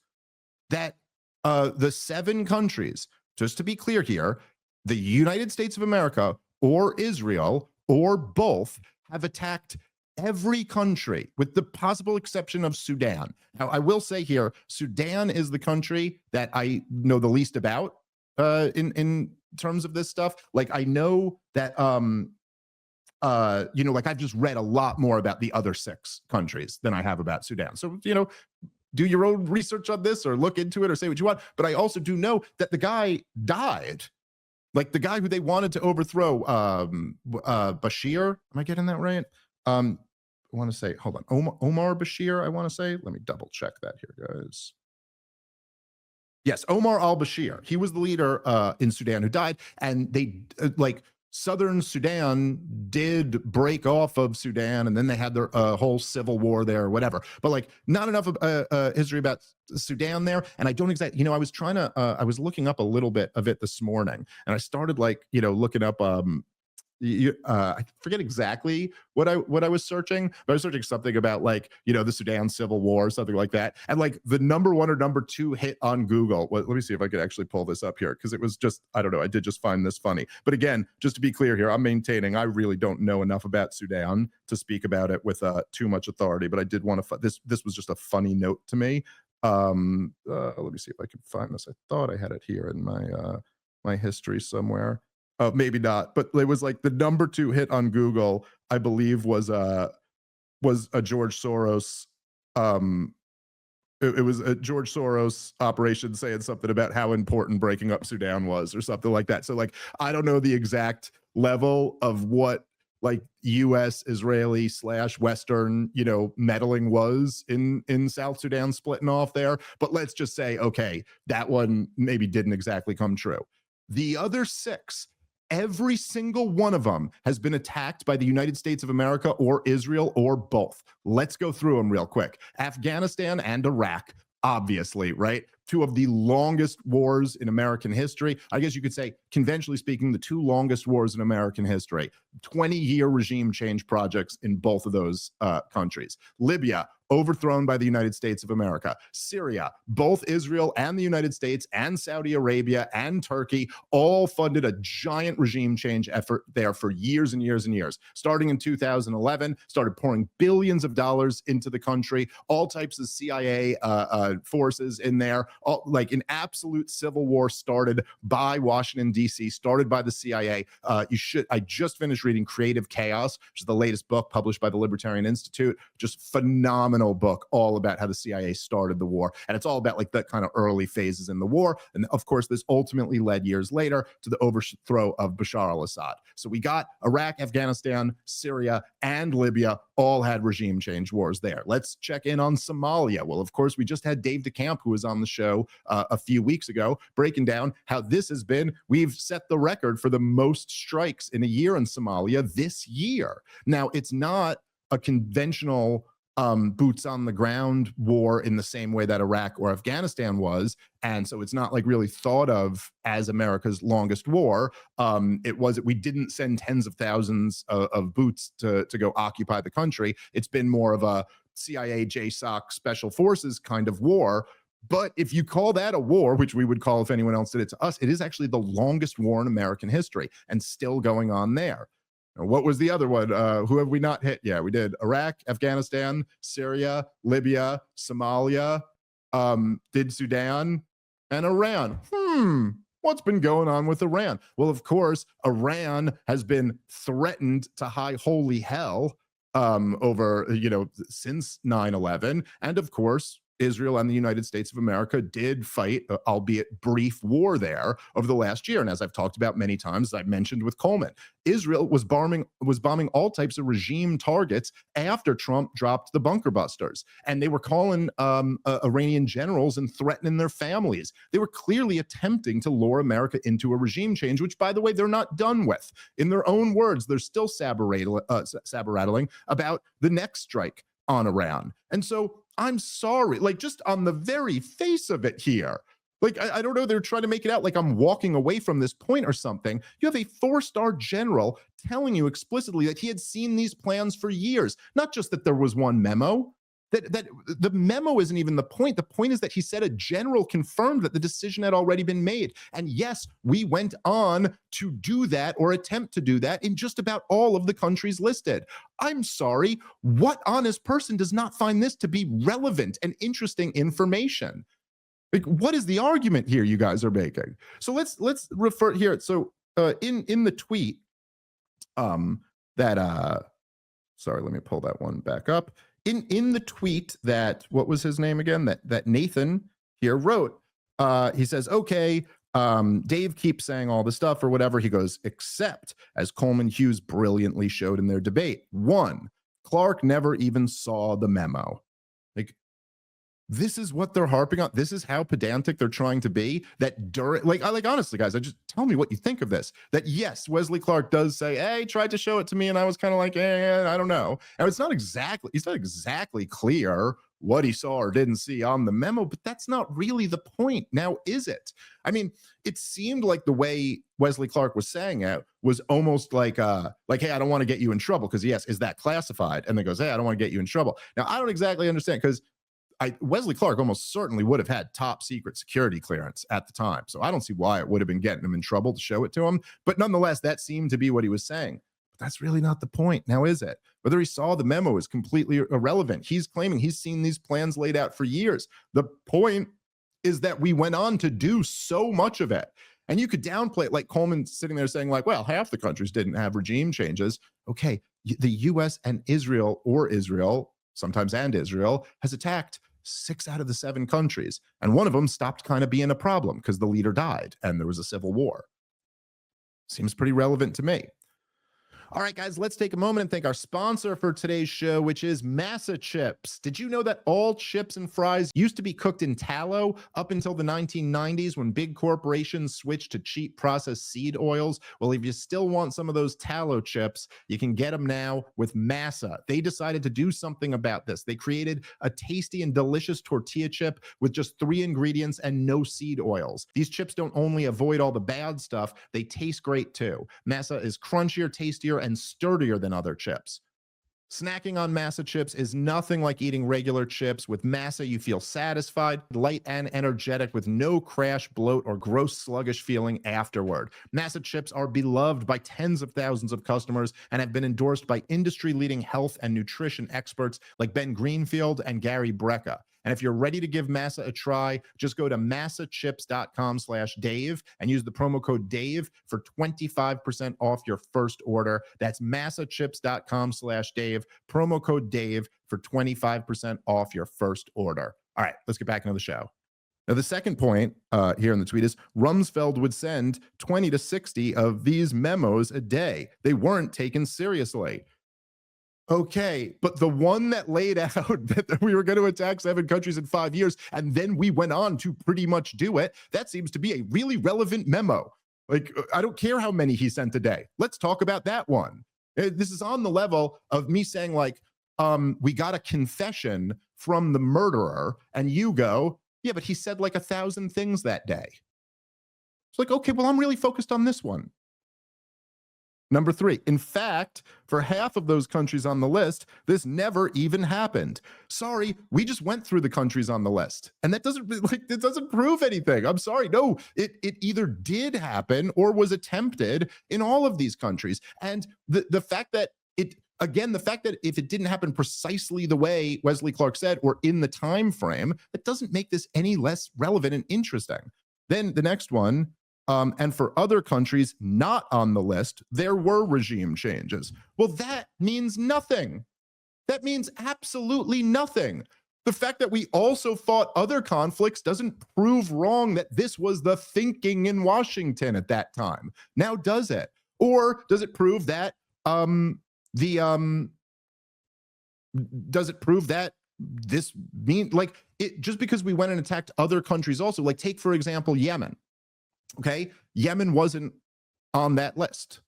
that the 7 countries, just to be clear here, the United States of America or Israel or both have attacked every country with the possible exception of Sudan. Now, I will say here, Sudan is the country that I know the least about in terms of this stuff. Like, I know that, like I've just read a lot more about the other 6 countries than I have about Sudan. So, do your own research on this or look into it or say what you want. But I also do know that the guy died. Like the guy who they wanted to overthrow, Bashir. Am I getting that right? I want to say, hold on, Omar Bashir, I want to say. Let me double check that here, guys. Yes, Omar al-Bashir. He was the leader in Sudan who died. And they, Southern Sudan did break off of Sudan, and then they had their whole civil war there or whatever. But like, not enough of history about Sudan there. And I don't exactly, I was trying to, I was looking up a little bit of it this morning, and I started like, looking up I forget exactly what I was searching, but I was searching something about like, the Sudan civil war, something like that. And like the number 1 or number 2 hit on Google. Let me see if I could actually pull this up here, because it was just, I don't know, I did just find this funny. But again, just to be clear here, I'm maintaining I really don't know enough about Sudan to speak about it with too much authority, but I did want to, this was just a funny note to me. Let me see if I can find this. I thought I had it here in my history somewhere. Maybe not, but it was like the number 2 hit on Google, I believe, was a George Soros. It was a George Soros operation saying something about how important breaking up Sudan was, or something like that. So like, I don't know the exact level of what like U.S. Israeli / Western, meddling was in South Sudan splitting off there. But let's just say, okay, that one maybe didn't exactly come true. The other 6. Every single one of them has been attacked by the United States of America or Israel or both. Let's go through them real quick. Afghanistan and Iraq, obviously, right? 2 of the longest wars in American history. I guess you could say, conventionally speaking, the 2 longest wars in American history. 20-year regime change projects in both of those countries. Libya, overthrown by the United States of America. Syria, both Israel and the United States and Saudi Arabia and Turkey all funded a giant regime change effort there for years and years and years. Starting in 2011, started pouring billions of dollars into the country, all types of CIA forces in there, all, like an absolute civil war started by Washington, D.C., started by the CIA. I just finished reading Creative Chaos, which is the latest book published by the Libertarian Institute. Just phenomenal book, all about how the CIA started the war. And it's all about like the kind of early phases in the war. And of course, this ultimately led years later to the overthrow of Bashar al-Assad. So we got Iraq, Afghanistan, Syria, and Libya all had regime change wars there. Let's check in on Somalia. Well, of course, we just had Dave DeCamp, who was on the show a few weeks ago, breaking down how this has been. We've set the record for the most strikes in a year in Somalia this year. Now, it's not a conventional boots on the ground war in the same way that Iraq or Afghanistan was. And so it's not like really thought of as America's longest war. We didn't send tens of thousands of boots to go occupy the country. It's been more of a CIA, JSOC, special forces kind of war. But if you call that a war, which we would call if anyone else did it to us, it is actually the longest war in American history and still going on there. What was the other one? Who have we not hit? Yeah, we did Iraq, Afghanistan, Syria, Libya, Somalia, did Sudan, and Iran. What's been going on with Iran? Well, of course, Iran has been threatened to high holy hell over, since 9/11. And of course, Israel and the United States of America did fight, albeit brief, war there over the last year. And as I've talked about many times, as I've mentioned with Coleman, Israel was bombing all types of regime targets after Trump dropped the bunker busters. And they were calling Iranian generals and threatening their families. They were clearly attempting to lure America into a regime change, which, by the way, they're not done with. In their own words, they're still saber-rattling about the next strike on Iran. And so I'm sorry, like just on the very face of it here, like, I don't know, they're trying to make it out like I'm walking away from this point or something. You have a 4-star general telling you explicitly that he had seen these plans for years, not just that there was one memo. That the memo isn't even the point. The point is that he said a general confirmed that the decision had already been made. And yes, we went on to do that or attempt to do that in just about all of the countries listed. I'm sorry, what honest person does not find this to be relevant and interesting information? Like, what is the argument here you guys are making? So let's refer here. So in the tweet sorry, let me pull that one back up. In the tweet that, what was his name again? That Nathan here wrote, he says, okay, Dave keeps saying all this stuff or whatever. He goes, except, as Coleman Hughes brilliantly showed in their debate, 1, Clark never even saw the memo. Like, This is what they're harping on. This is how pedantic they're trying to be. That during, like honestly, guys, I just tell me what you think of this. That yes, Wesley Clark does say, "Hey, tried to show it to me," and I was kind of like, I don't know. And it's not exactly clear what he saw or didn't see on the memo, but that's not really the point. Now, is it? I mean, it seemed like the way Wesley Clark was saying it was almost like, hey, I don't want to get you in trouble because yes, is that classified? And then goes, hey, I don't want to get you in trouble. Now, I don't exactly understand because Wesley Clark almost certainly would have had top secret security clearance at the time. So I don't see why it would have been getting him in trouble to show it to him. But nonetheless, that seemed to be what he was saying. But that's really not the point. Now, is it? Whether he saw the memo is completely irrelevant. He's claiming he's seen these plans laid out for years. The point is that we went on to do so much of it. And you could downplay it, like Coleman sitting there saying like, well, half the countries didn't have regime changes. Okay, the US and Israel, sometimes and Israel, has attacked 6 out of the 7 countries. And one of them stopped kind of being a problem because the leader died and there was a civil war. Seems pretty relevant to me. All right, guys, let's take a moment and thank our sponsor for today's show, which is Masa Chips. Did you know that all chips and fries used to be cooked in tallow up until the 1990s when big corporations switched to cheap processed seed oils? Well, if you still want some of those tallow chips, you can get them now with Masa. They decided to do something about this. They created a tasty and delicious tortilla chip with just 3 ingredients and no seed oils. These chips don't only avoid all the bad stuff, they taste great too. Masa is crunchier, tastier, and sturdier than other chips. Snacking on Masa chips is nothing like eating regular chips. With Masa, you feel satisfied, light, and energetic with no crash, bloat, or gross sluggish feeling afterward. Masa chips are beloved by tens of thousands of customers and have been endorsed by industry-leading health and nutrition experts like Ben Greenfield and Gary Brecka. And if you're ready to give Masa a try, just go to masachips.com/Dave and use the promo code Dave for 25% off your first order. That's masachips.com/Dave, promo code Dave for 25% off your first order. All right, let's get back into the show. Now, the second point here in the tweet is Rumsfeld would send 20 to 60 of these memos a day. They weren't taken seriously. Okay, but the one that laid out that we were going to attack 7 countries in 5 years, and then we went on to pretty much do it, that seems to be a really relevant memo. Like, I don't care how many he sent a day. Let's talk about that one. This is on the level of me saying like, we got a confession from the murderer, and you go, yeah, but he said like 1,000 things that day. It's like, okay, well, I'm really focused on this one. Number 3, in fact, for half of those countries on the list, this never even happened. Sorry, we just went through the countries on the list. And that doesn't it doesn't prove anything. I'm sorry. No, it either did happen or was attempted in all of these countries. And the fact that the fact that if it didn't happen precisely the way Wesley Clark said or in the time frame, it doesn't make this any less relevant and interesting. Then the next one, and for other countries not on the list, there were regime changes. Well, that means nothing. That means absolutely nothing. The fact that we also fought other conflicts doesn't prove wrong that this was the thinking in Washington at that time. Now, does it? Or does it prove that does it prove that this mean like it just because we went and attacked other countries also, like take for example Yemen. Okay, Yemen wasn't on that list,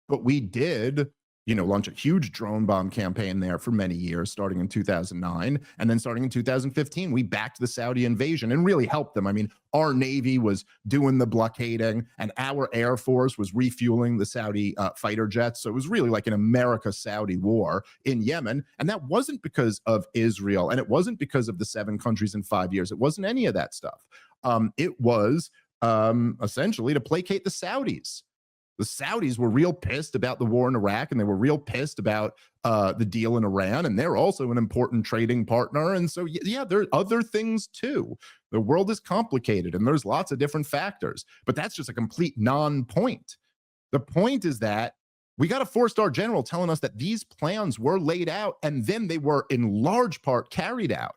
but we did, launch a huge drone bomb campaign there for many years, starting in 2009. And then starting in 2015, we backed the Saudi invasion and really helped them. I mean, our Navy was doing the blockading and our Air Force was refueling the Saudi fighter jets. So it was really like an America-Saudi war in Yemen. And that wasn't because of Israel. And it wasn't because of the 7 countries in 5 years. It wasn't any of that stuff. It was essentially to placate the Saudis. The Saudis were real pissed about the war in Iraq, and they were real pissed about the deal in Iran, and they're also an important trading partner. And so, yeah, there are other things too. The world is complicated, and there's lots of different factors, but that's just a complete non-point. The point is that we got a 4-star general telling us that these plans were laid out, and then they were in large part carried out.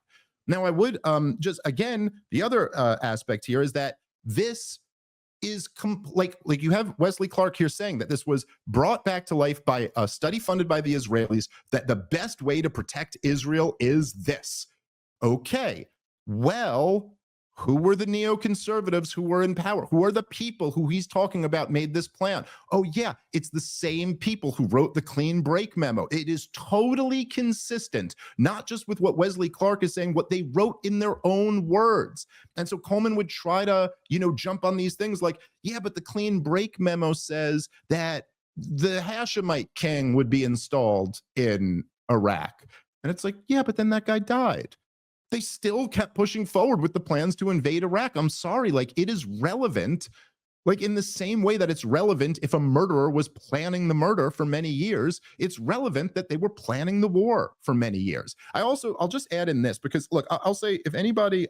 Now, I would just, again, the other aspect here is that this is like you have Wesley Clark here saying that this was brought back to life by a study funded by the Israelis, that the best way to protect Israel is this. Okay, Well, who were the neoconservatives who were in power? Who are the people who he's talking about made this plan? Oh, yeah, it's the same people who wrote the clean break memo. It is totally consistent, not just with what Wesley Clark is saying, what they wrote in their own words. And so Coleman would try to, jump on these things like, yeah, but the clean break memo says that the Hashemite king would be installed in Iraq. And it's like, yeah, but then that guy died. They still kept pushing forward with the plans to invade Iraq. I'm sorry, like it is relevant, like in the same way that it's relevant if a murderer was planning the murder for many years, it's relevant that they were planning the war for many years. I'll just add in this because look, I'll say if anybody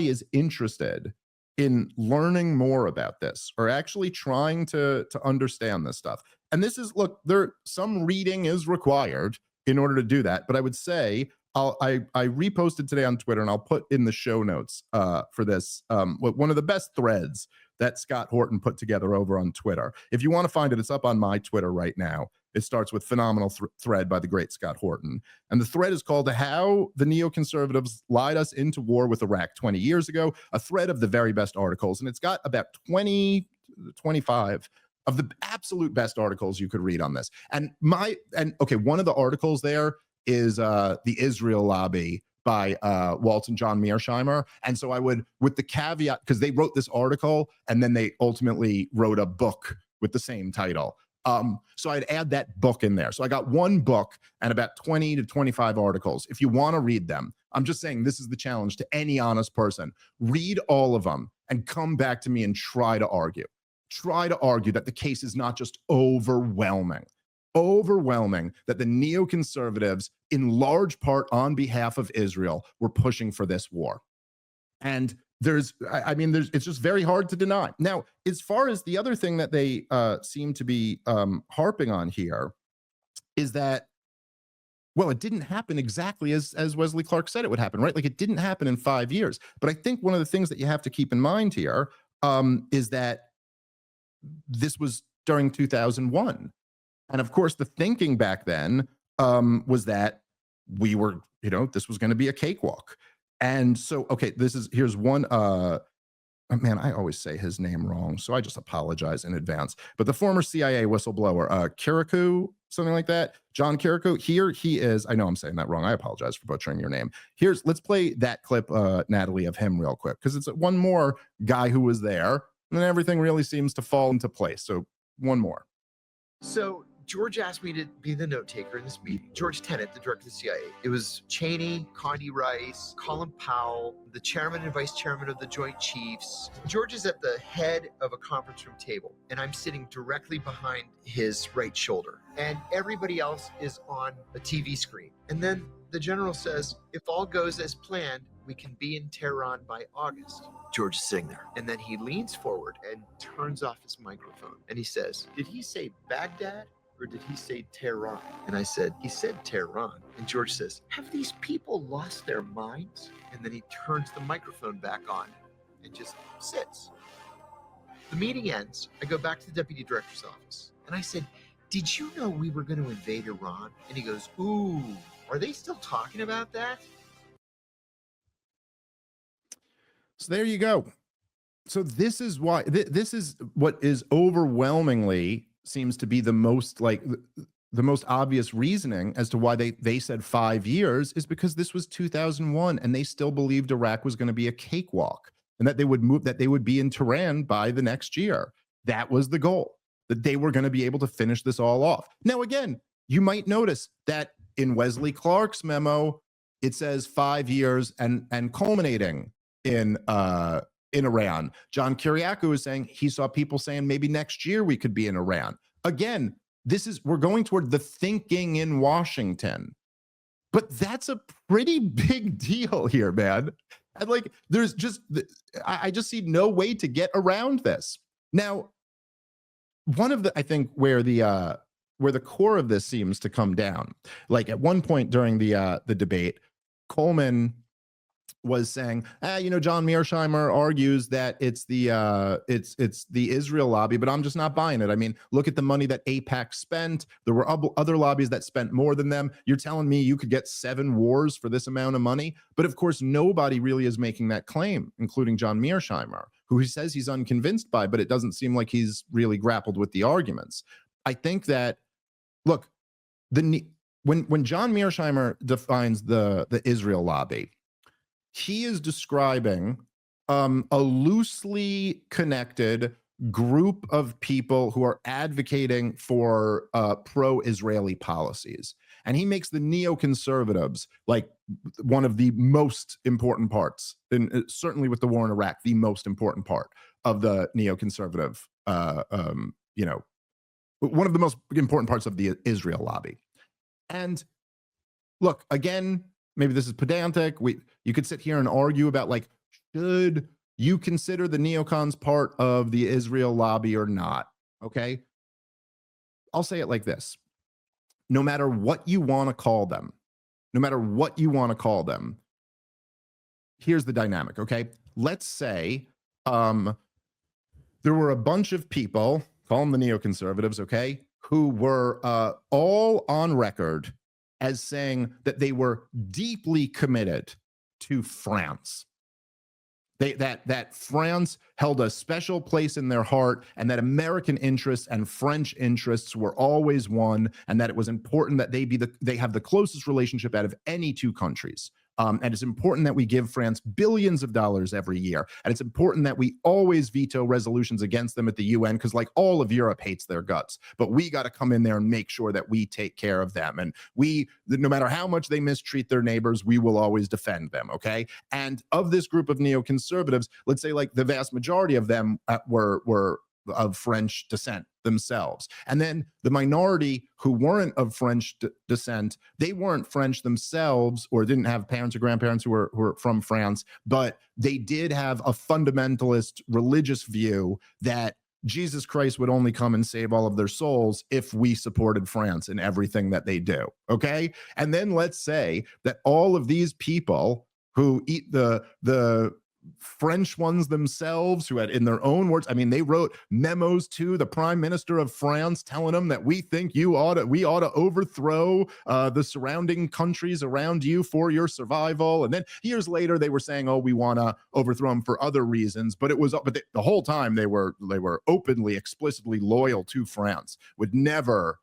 is interested in learning more about this or actually trying to understand this stuff, and this is, look, some reading is required in order to do that, but I would say I reposted today on Twitter, and I'll put in the show notes for this one of the best threads that Scott Horton put together over on Twitter. If you want to find it, it's up on my Twitter right now. It starts with phenomenal thread by the great Scott Horton. And the thread is called How the Neoconservatives Lied Us into War with Iraq 20 Years Ago, a thread of the very best articles. And it's got about 25 of the absolute best articles you could read on this. And one of the articles there is the Israel Lobby by Walt and John Mearsheimer. And so I would, with the caveat, because they wrote this article and then they ultimately wrote a book with the same title. So I'd add that book in there. So I got one book and about 20 to 25 articles. If you want to read them, I'm just saying this is the challenge to any honest person. Read all of them and come back to me and try to argue. Try to argue that the case is not just overwhelming that the neoconservatives, in large part on behalf of Israel, were pushing for this war. And it's just very hard to deny. Now, as far as the other thing that they seem to be harping on here is that, well, it didn't happen exactly as Wesley Clark said it would happen, right? Like it didn't happen in 5 years. But I think one of the things that you have to keep in mind here is that this was during 2001. And of course, the thinking back then was that we were, this was going to be a cakewalk. And so, okay, here's one, man, I always say his name wrong, so I just apologize in advance. But the former CIA whistleblower, Kirikou, something like that, John Kirikou, here he is. I know I'm saying that wrong. I apologize for butchering your name. Let's play that clip, Natalie, of him real quick, because it's one more guy who was there, and then everything really seems to fall into place. So one more. So George asked me to be the note taker in this meeting. George Tenet, the director of the CIA. It was Cheney, Condi Rice, Colin Powell, the chairman and vice chairman of the Joint Chiefs. George is at the head of a conference room table, and I'm sitting directly behind his right shoulder. And everybody else is on a TV screen. And then the general says, if all goes as planned, we can be in Tehran by August. George is sitting there. And then he leans forward and turns off his microphone. And he says, did he say Baghdad? Or did he say Tehran? And I said, he said Tehran. And George says, have these people lost their minds? And then he turns the microphone back on and just sits. The meeting ends. I go back to the deputy director's office. And I said, did you know we were going to invade Iran? And he goes, ooh, are they still talking about that? So there you go. So this is why, this is what is overwhelmingly seems to be the most obvious reasoning as to why they said 5 years is because this was 2001 and they still believed Iraq was going to be a cakewalk and that they would be in Tehran by the next year. That was the goal, that they were going to be able to finish this all off. Now, again, you might notice that in Wesley Clark's memo, it says 5 years and culminating in Iran. John Kiriakou is saying he saw people saying maybe next year we could be in Iran. Again, we're going toward the thinking in Washington, but that's a pretty big deal here, man. And I just see no way to get around this. Now, one of the, I think where the core of this seems to come down, like at one point during the debate, Coleman was saying, John Mearsheimer argues that it's the Israel lobby, but I'm just not buying it. I mean, look at the money that AIPAC spent. There were other lobbies that spent more than them. You're telling me you could get 7 wars for this amount of money? But of course, nobody really is making that claim, including John Mearsheimer, who he says he's unconvinced by, but it doesn't seem like he's really grappled with the arguments. I think that, look, when John Mearsheimer defines the Israel lobby, he is describing a loosely connected group of people who are advocating for pro-Israeli policies. And he makes the neoconservatives like one of the most important parts, and certainly with the war in Iraq, the most important part of the neoconservative, one of the most important parts of the Israel lobby. And look, again, maybe this is pedantic. You could sit here and argue about, like, should you consider the neocons part of the Israel lobby or not? Okay. I'll say it like this. No matter what you want to call them, here's the dynamic. Okay. Let's say there were a bunch of people, call them the neoconservatives, okay, who were all on record as saying that they were deeply committed to France. That France held a special place in their heart, and that American interests and French interests were always one, and that it was important that they have the closest relationship out of any 2 countries. And it's important that we give France billions of dollars every year. And it's important that we always veto resolutions against them at the UN, because like all of Europe hates their guts. But we got to come in there and make sure that we take care of them. And no matter how much they mistreat their neighbors, we will always defend them. Okay. And of this group of neoconservatives, let's say like the vast majority of them were of French descent themselves. And then the minority who weren't of French descent, they weren't French themselves or didn't have parents or grandparents who were from France, but they did have a fundamentalist religious view that Jesus Christ would only come and save all of their souls if we supported France in everything that they do. Okay. And then let's say that all of these people who eat the French ones themselves, who had, in their own words, I mean, they wrote memos to the Prime Minister of France telling him that we think we ought to overthrow the surrounding countries around you for your survival. And then years later, they were saying, "Oh, we want to overthrow them for other reasons." But the whole time they were openly, explicitly loyal to France, would never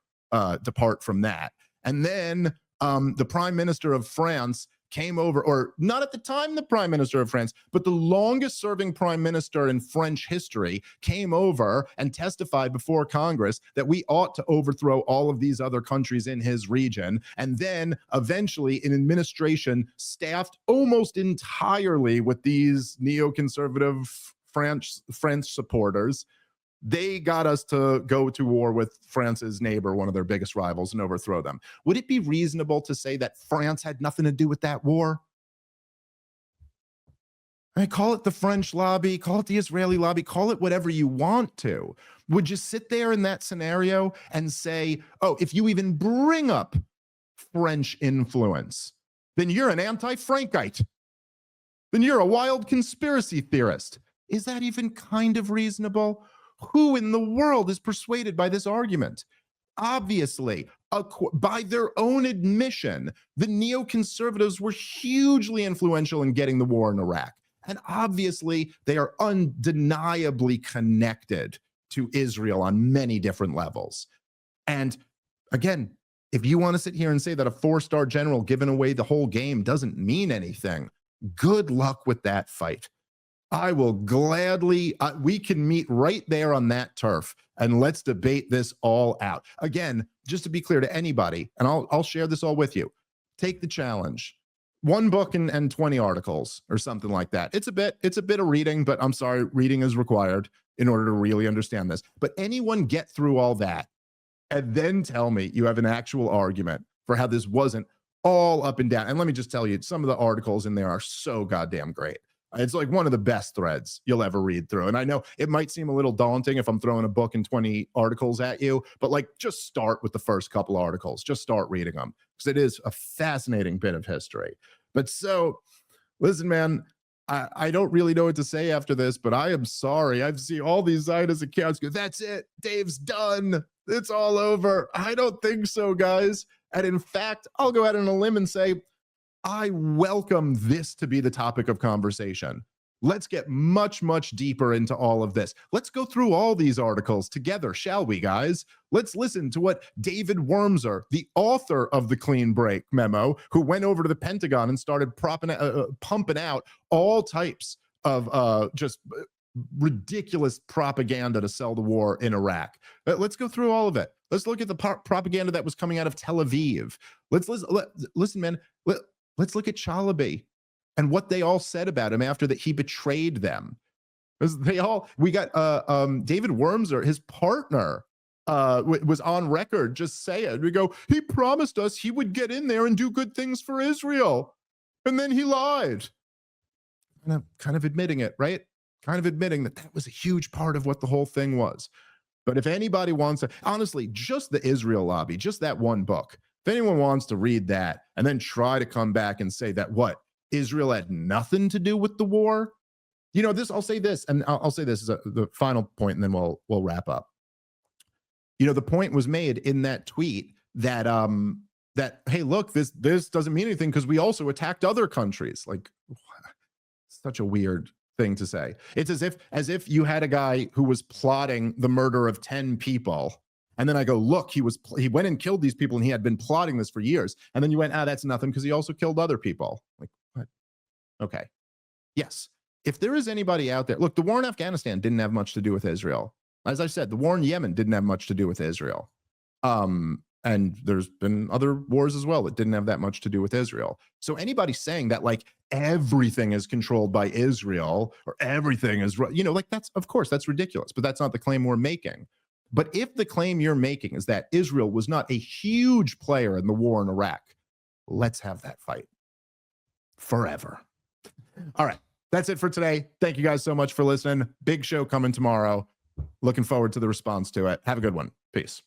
depart from that. And then the Prime Minister of France came over, or not at the time the Prime Minister of France, but the longest serving Prime Minister in French history came over and testified before Congress that we ought to overthrow all of these other countries in his region. And then eventually an administration staffed almost entirely with these neoconservative French supporters, they got us to go to war with France's neighbor, one of their biggest rivals, and overthrow them. Would it be reasonable to say that France had nothing to do with that war? I mean, call it the French lobby, call it the Israeli lobby, call it whatever you want to. Would you sit there in that scenario and say, oh, if you even bring up French influence, then you're an anti-Frankite. Then you're a wild conspiracy theorist. Is that even kind of reasonable? Who in the world is persuaded by this argument? Obviously, by their own admission, the neoconservatives were hugely influential in getting the war in Iraq. And obviously, they are undeniably connected to Israel on many different levels. And again, if you want to sit here and say that a 4-star general giving away the whole game doesn't mean anything, good luck with that fight. I will gladly, we can meet right there on that turf and let's debate this all out. Again, just to be clear to anybody, and I'll share this all with you. Take the challenge. 1 book and 20 articles or something like that. It's a bit of reading, but I'm sorry, reading is required in order to really understand this. But anyone get through all that and then tell me you have an actual argument for how this wasn't all up and down. And let me just tell you, some of the articles in there are so goddamn great. It's like one of the best threads you'll ever read through. And I know it might seem a little daunting if I'm throwing a book and 20 articles at you, but like just start with the first couple articles. Just start reading them because it is a fascinating bit of history. But so Listen, man, I don't really know what to say after this, but I am sorry. I've seen all these Zionist accounts go, that's it. Dave's done. It's all over. I don't think so, guys. And in fact, I'll go out on a limb and say, I welcome this to be the topic of conversation. Let's get much, much deeper into all of this. Let's go through all these articles together, shall we, guys? Let's listen to what David Wormser, the author of the Clean Break memo, who went over to the Pentagon and started pumping out all types of just ridiculous propaganda to sell the war in Iraq. Let's go through all of it. Let's look at the propaganda that was coming out of Tel Aviv. Let's listen, man. Let's look at Chalabi and what they all said about him after that he betrayed them. We got David Wormser, his partner, was on record just saying, we go, he promised us he would get in there and do good things for Israel. And then he lied. And I'm kind of admitting it, right? Kind of admitting that was a huge part of what the whole thing was. But if anybody wants to, honestly, just the Israel lobby, just that one book, if anyone wants to read that and then try to come back and say that Israel had nothing to do with the war, I'll say this, and I'll say this as the final point, and then we'll wrap up. The point was made in that tweet that hey, look, this doesn't mean anything because we also attacked other countries. Like, such a weird thing to say. It's as if you had a guy who was plotting the murder of 10 people. And then I go, look, he went and killed these people and he had been plotting this for years. And then you went, that's nothing because he also killed other people. Like, what? Okay. Yes. If there is anybody out there, look, the war in Afghanistan didn't have much to do with Israel. As I said, the war in Yemen didn't have much to do with Israel. And there's been other wars as well that didn't have that much to do with Israel. So anybody saying that everything is controlled by Israel or everything is, that's, of course, that's ridiculous, but that's not the claim we're making. But if the claim you're making is that Israel was not a huge player in the war in Iraq, let's have that fight forever. All right. That's it for today. Thank you guys so much for listening. Big show coming tomorrow. Looking forward to the response to it. Have a good one. Peace.